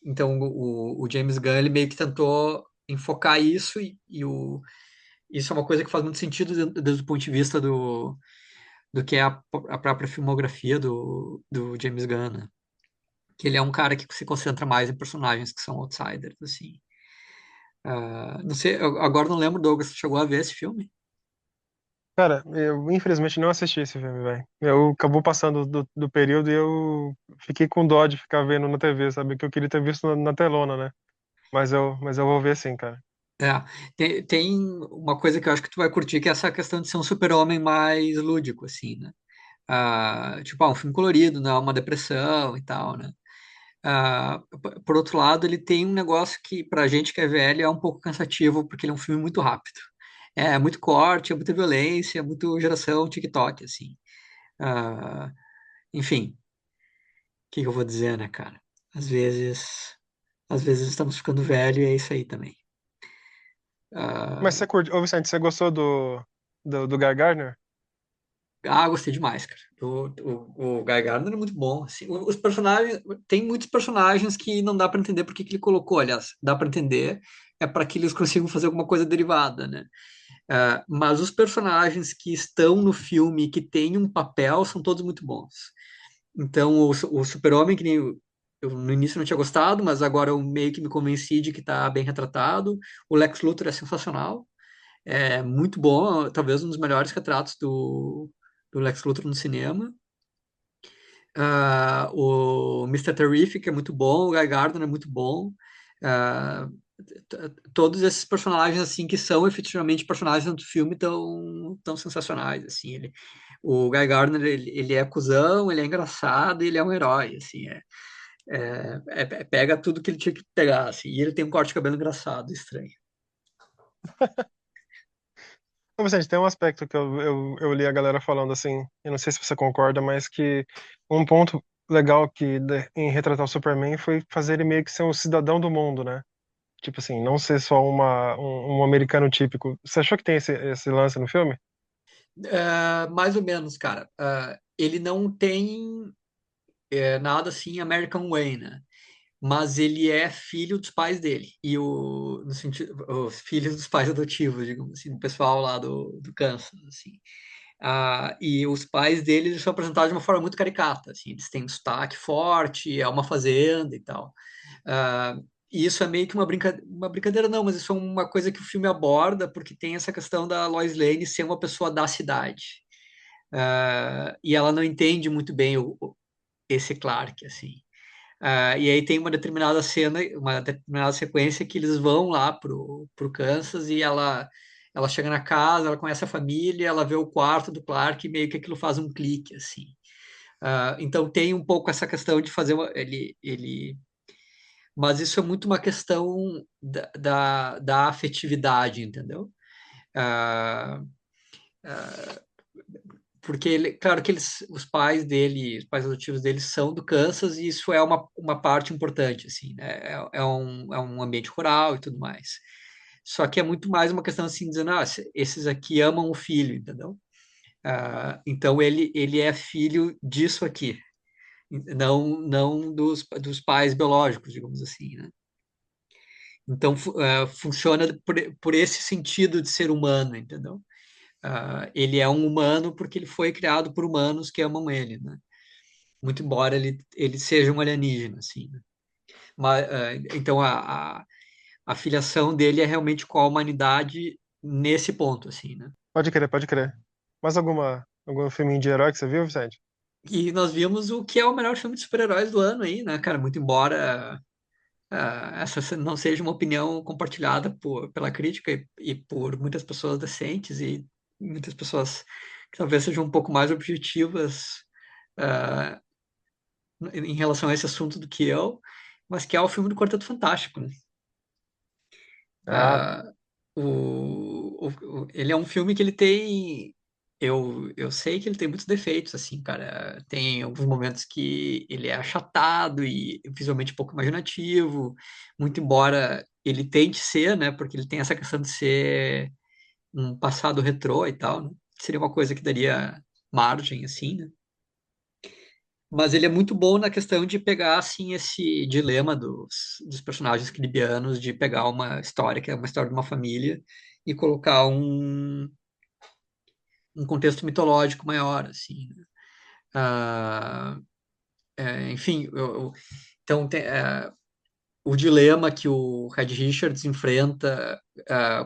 Então, o James Gunn, ele meio que tentou enfocar isso, isso é uma coisa que faz muito sentido desde o ponto de vista do que é a própria filmografia do James Gunn, né? Que ele é um cara que se concentra mais em personagens que são outsiders, assim. Não sei, eu agora não lembro, Douglas, você chegou a ver esse filme? Cara, eu infelizmente não assisti esse filme, velho. Eu acabou passando do período e eu fiquei com dó de ficar vendo na TV, sabe? Que eu queria ter visto na telona, né? Mas eu vou ver sim, cara. É, tem uma coisa que eu acho que tu vai curtir, que é essa questão de ser um super-homem mais lúdico, assim, né? Tipo, um filme colorido, não é uma depressão e tal, né? Por outro lado, ele tem um negócio que, pra gente que é velho, é um pouco cansativo, porque ele é um filme muito rápido. É muito corte, é muita violência, é muito geração TikTok, assim. Ah, enfim, o que que eu vou dizer, né, cara? Às vezes, às vezes estamos ficando velho e é isso aí também. Mas Ah, você curte, ô Vicente, você gostou do Guy Gardner? Gostei demais, cara. O Guy Gardner é muito bom. Assim, os personagens, tem muitos personagens que não dá para entender por que que ele colocou. Aliás, dá para entender, é para que eles consigam fazer alguma coisa derivada, né? Mas os personagens que estão no filme, que têm um papel, são todos muito bons. Então, o Super-Homem, que nem eu no início não tinha gostado, mas agora eu meio que me convenci de que está bem retratado. O Lex Luthor é sensacional, é muito bom, talvez um dos melhores retratos do Lex Luthor no cinema. O Mr. Terrific é muito bom, o Guy Gardner é muito bom. Ah, Todos esses personagens assim que são efetivamente personagens do filme tão sensacionais assim. O Guy Gardner ele é cuzão, ele é engraçado, ele é um herói assim. Pega tudo que ele tinha que pegar assim. E ele tem um corte de cabelo engraçado, estranho. Ô Vicente, tem um aspecto que eu li a galera falando assim, eu não sei se você concorda, mas que um ponto legal em retratar o Superman foi fazer ele meio que ser um cidadão do mundo, né? Tipo assim, não ser só um americano típico. Você achou que tem esse lance no filme? Mais ou menos, cara. Ele não tem nada assim American Way, né? Mas ele é filho dos pais dele. No sentido, os filhos dos pais adotivos, digamos assim, do pessoal lá do Kansas, assim. E os pais dele eles são apresentados de uma forma muito caricata, assim, eles têm um sotaque forte, é uma fazenda e tal. Ah, e isso é meio que uma brincadeira, não, mas isso é uma coisa que o filme aborda, porque tem essa questão da Lois Lane ser uma pessoa da cidade. E ela não entende muito bem esse Clark, assim. E aí tem uma determinada cena, uma determinada sequência que eles vão lá pro Kansas e ela chega na casa, ela conhece a família, ela vê o quarto do Clark e meio que aquilo faz um clique, assim. Então tem um pouco essa questão de fazer mas isso é muito uma questão da afetividade, entendeu? Ah, Porque claro que os pais dele, os pais adotivos dele são do Kansas e isso é uma parte importante, assim, né? É um ambiente rural e tudo mais. Só que é muito mais uma questão assim, dizendo, esses aqui amam o filho, entendeu? Então ele é filho disso aqui, não dos pais biológicos, digamos assim, né? Então, funciona por esse sentido de ser humano, entendeu? Ele é um humano porque ele foi criado por humanos que amam ele, né? Muito embora ele seja um alienígena, assim, né? Mas, então, a filiação dele é realmente com a humanidade nesse ponto, assim, né? Pode crer, pode crer. Mais algum filminho de herói que você viu, Vicente? E nós vimos o que é o melhor filme de super-heróis do ano aí, né, cara? Muito embora essa não seja uma opinião compartilhada pela crítica e por muitas pessoas decentes e muitas pessoas que talvez sejam um pouco mais objetivas ah, em relação a esse assunto do que eu, mas que é o filme do Quarteto Fantástico, né? Ah, Ah, ele é um filme que ele tem. Eu sei que ele tem muitos defeitos, assim, cara. Tem alguns momentos que ele é achatado e visualmente pouco imaginativo, muito embora ele tente ser, né? Porque ele tem essa questão de ser um passado retrô e tal, né? Seria uma coisa que daria margem, assim, né? Mas ele é muito bom na questão de pegar, assim, esse dilema dos personagens cribianos, de pegar uma história, que é uma história de uma família, e colocar um contexto mitológico maior, assim, né? Ah, enfim, então, o dilema que o Red Richards enfrenta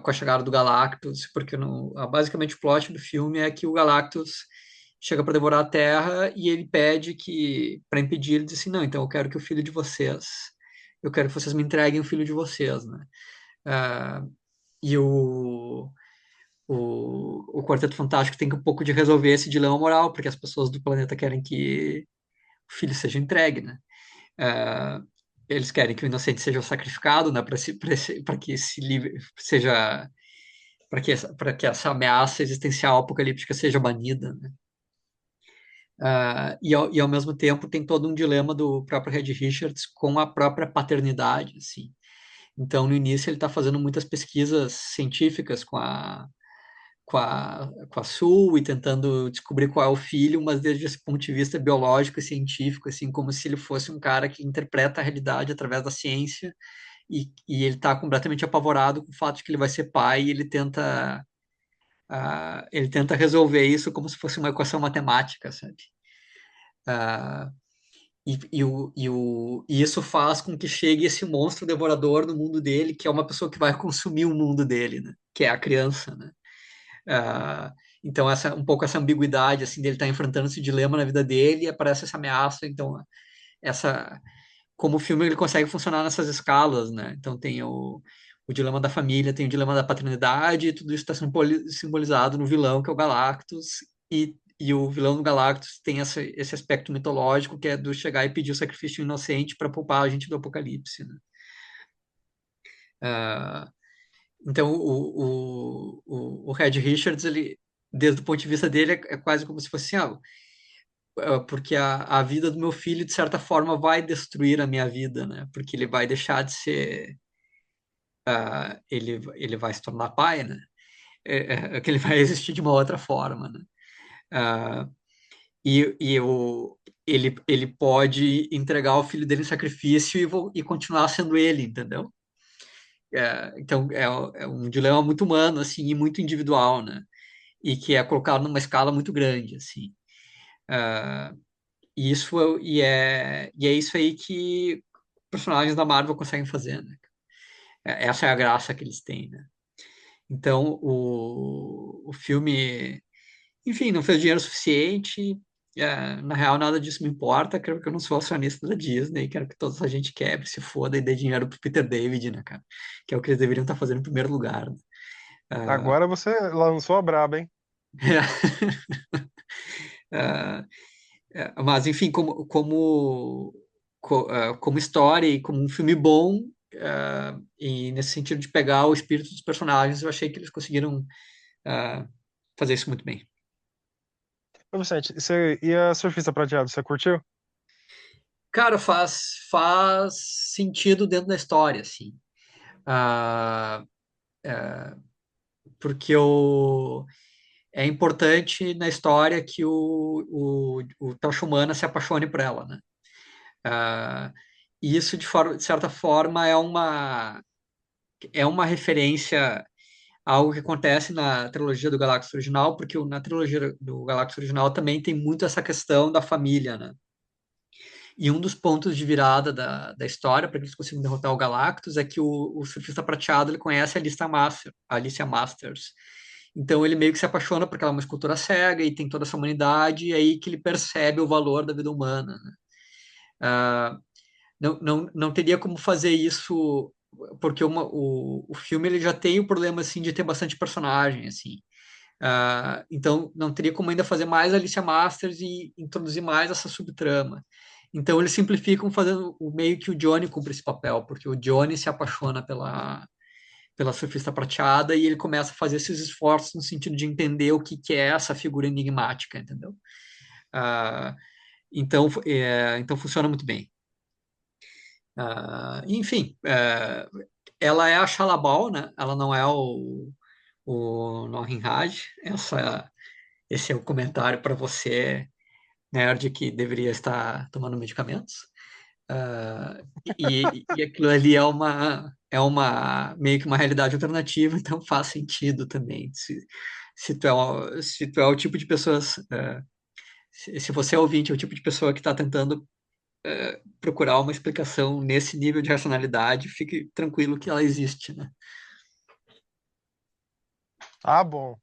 com a chegada do Galactus, porque basicamente o plot do filme é que o Galactus chega para devorar a Terra e ele pede que, para impedir, ele diz assim, não, então eu quero que o filho de vocês, eu quero que vocês me entreguem o filho de vocês, né? Ah, e o Quarteto Fantástico tem que um pouco de resolver esse dilema moral, porque as pessoas do planeta querem que o filho seja entregue, né? Ah, eles querem que o inocente seja sacrificado, né, para que se livre, seja para que essa ameaça existencial apocalíptica seja banida, né? E ao mesmo tempo tem todo um dilema do próprio Red Richards com a própria paternidade, assim. Então, no início, ele está fazendo muitas pesquisas científicas com a Sul e tentando descobrir qual é o filho, mas desde esse ponto de vista biológico e científico, assim, como se ele fosse um cara que interpreta a realidade através da ciência e ele está completamente apavorado com o fato de que ele vai ser pai e ele tenta resolver isso como se fosse uma equação matemática, sabe? Ah, e isso faz com que chegue esse monstro devorador no mundo dele, que é uma pessoa que vai consumir o mundo dele, né? Que é a criança, né? Ah, então um pouco essa ambiguidade assim dele estar enfrentando esse dilema na vida dele e aparece essa ameaça. Então essa como o filme ele consegue funcionar nessas escalas, né? Então tem o dilema da família, tem o dilema da paternidade, e tudo isso está simbolizado no vilão que é o Galactus e o vilão do Galactus tem esse aspecto mitológico que é do chegar e pedir o sacrifício inocente para poupar a gente do apocalipse, né? Ah, então, o Red Richards, ele, desde o ponto de vista dele, é quase como se fosse assim, porque a vida do meu filho, de certa forma, vai destruir a minha vida, né? Porque ele vai deixar de ser, ele vai se tornar pai, né? Que ele vai existir de uma outra forma, né? Ah, ele pode entregar o filho dele em sacrifício e continuar sendo ele, entendeu? Então, é um dilema muito humano, assim, e muito individual, né? E que é colocado numa escala muito grande, assim. Ah, e é isso aí que personagens da Marvel conseguem fazer, né? Essa é a graça que eles têm, né? Então, o filme, enfim, não fez dinheiro suficiente. Na real, nada disso me importa. Quero que eu não sou acionista da Disney. Quero que toda a gente quebre, se foda e dê dinheiro pro Peter David, né, cara? Que é o que eles deveriam estar fazendo em primeiro lugar, né? Ah, agora você lançou a braba, hein? ah, mas, enfim, como história e como um filme bom, e nesse sentido de pegar o espírito dos personagens, eu achei que eles conseguiram ah, fazer isso muito bem. Ô, Vicente, e a Surfista Prateado, você curtiu? Cara, faz sentido dentro da história, assim. Ah, porque é importante na história que o Tocha Humana se apaixone por ela, né? Ah, e isso, de certa forma, é uma é uma referência a algo que acontece na trilogia do Galactus original, porque na trilogia do Galactus original também tem muito essa questão da família, né? E um dos pontos de virada da história para que eles consigam derrotar o Galactus é que o surfista prateado ele conhece a Alicia Masters. Então ele meio que se apaixona porque ela é uma escultura cega e tem toda essa humanidade, e é aí que ele percebe o valor da vida humana, né? Ah, não teria como fazer isso porque o filme ele já tem o problema assim de ter bastante personagem assim. Então não teria como ainda fazer mais Alicia Masters e introduzir mais essa subtrama. Então eles simplificam fazendo o meio que o Johnny cumpre esse papel, porque o Johnny se apaixona pela surfista prateada e ele começa a fazer esses esforços no sentido de entender o que, que é essa figura enigmática, entendeu? Ah, então funciona muito bem. Enfim, ela é a Xalabal, né? Ela não é o Norrin Raj. Esse é o comentário para você, nerd, que deveria estar tomando medicamentos. E aquilo ali meio que uma realidade alternativa, então faz sentido também. Se tu é o tipo de pessoas, se você é ouvinte, é o tipo de pessoa que está tentando procurar uma explicação nesse nível de racionalidade, fique tranquilo que ela existe, né? Ah, bom.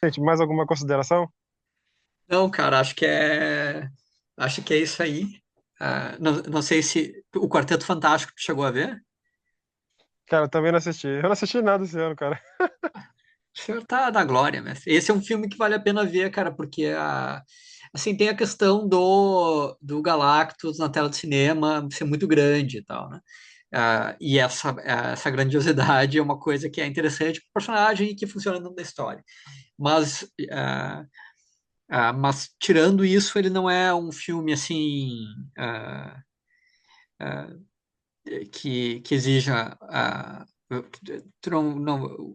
Gente, mais alguma consideração? Não, cara, acho que é isso aí. Não sei se o Quarteto Fantástico tu chegou a ver. Cara, eu também não assisti. Eu não assisti nada esse ano, cara. O senhor tá na glória, mestre. Esse é um filme que vale a pena ver, cara, porque assim, tem a questão do Galactus na tela de cinema ser muito grande e tal, né? E essa grandiosidade é uma coisa que é interessante para o personagem e que funciona dentro da história. Mas, mas tirando isso, ele não é um filme assim ah, ah, que exija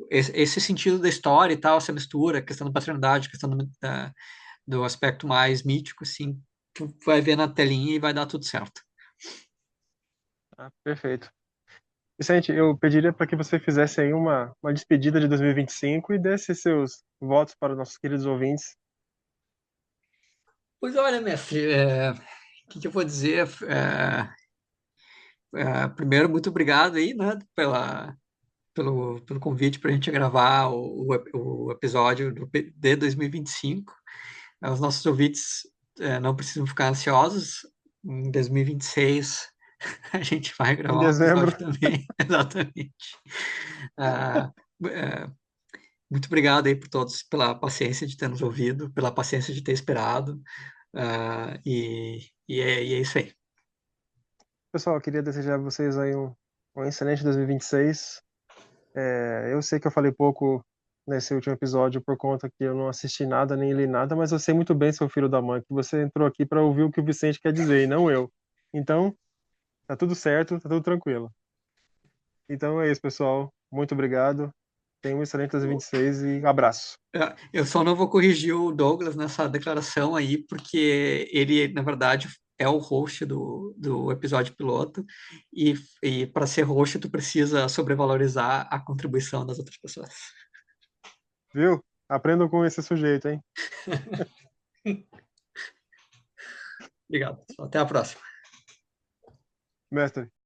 esse sentido da história e tal, essa mistura, a questão da paternidade, a questão do aspecto mais mítico, assim, tu vai ver na telinha e vai dar tudo certo. Ah, perfeito. Vicente, eu pediria para que você fizesse aí uma despedida de 2025 e desse seus votos para os nossos queridos ouvintes. Pois olha, mestre, o que eu vou dizer? Primeiro, muito obrigado aí, né, pelo convite para a gente gravar o episódio de 2025. Os nossos ouvintes não precisam ficar ansiosos. Em 2026 a gente vai Em gravar um dezembro. episódio também, exatamente. Ah, é, Muito obrigado aí por todos pela paciência de ter nos ouvido, pela paciência de ter esperado. E é isso aí. Pessoal, eu queria desejar a vocês aí um excelente 2026. Eu sei que eu falei pouco nesse último episódio por conta que eu não assisti nada nem li nada, mas eu sei muito bem, seu filho da mãe, que você entrou aqui para ouvir o que o Vicente quer dizer e não eu. Então, tá tudo certo, tá tudo tranquilo. Então é isso, pessoal. Muito obrigado. Tenha um excelente 2026 e abraço. Eu só não vou corrigir o Douglas nessa declaração aí, porque ele, na verdade, é o host do episódio piloto, e para ser host, tu precisa sobrevalorizar a contribuição das outras pessoas. Viu? Aprendam com esse sujeito, hein? Obrigado, pessoal. Até a próxima. Mestre.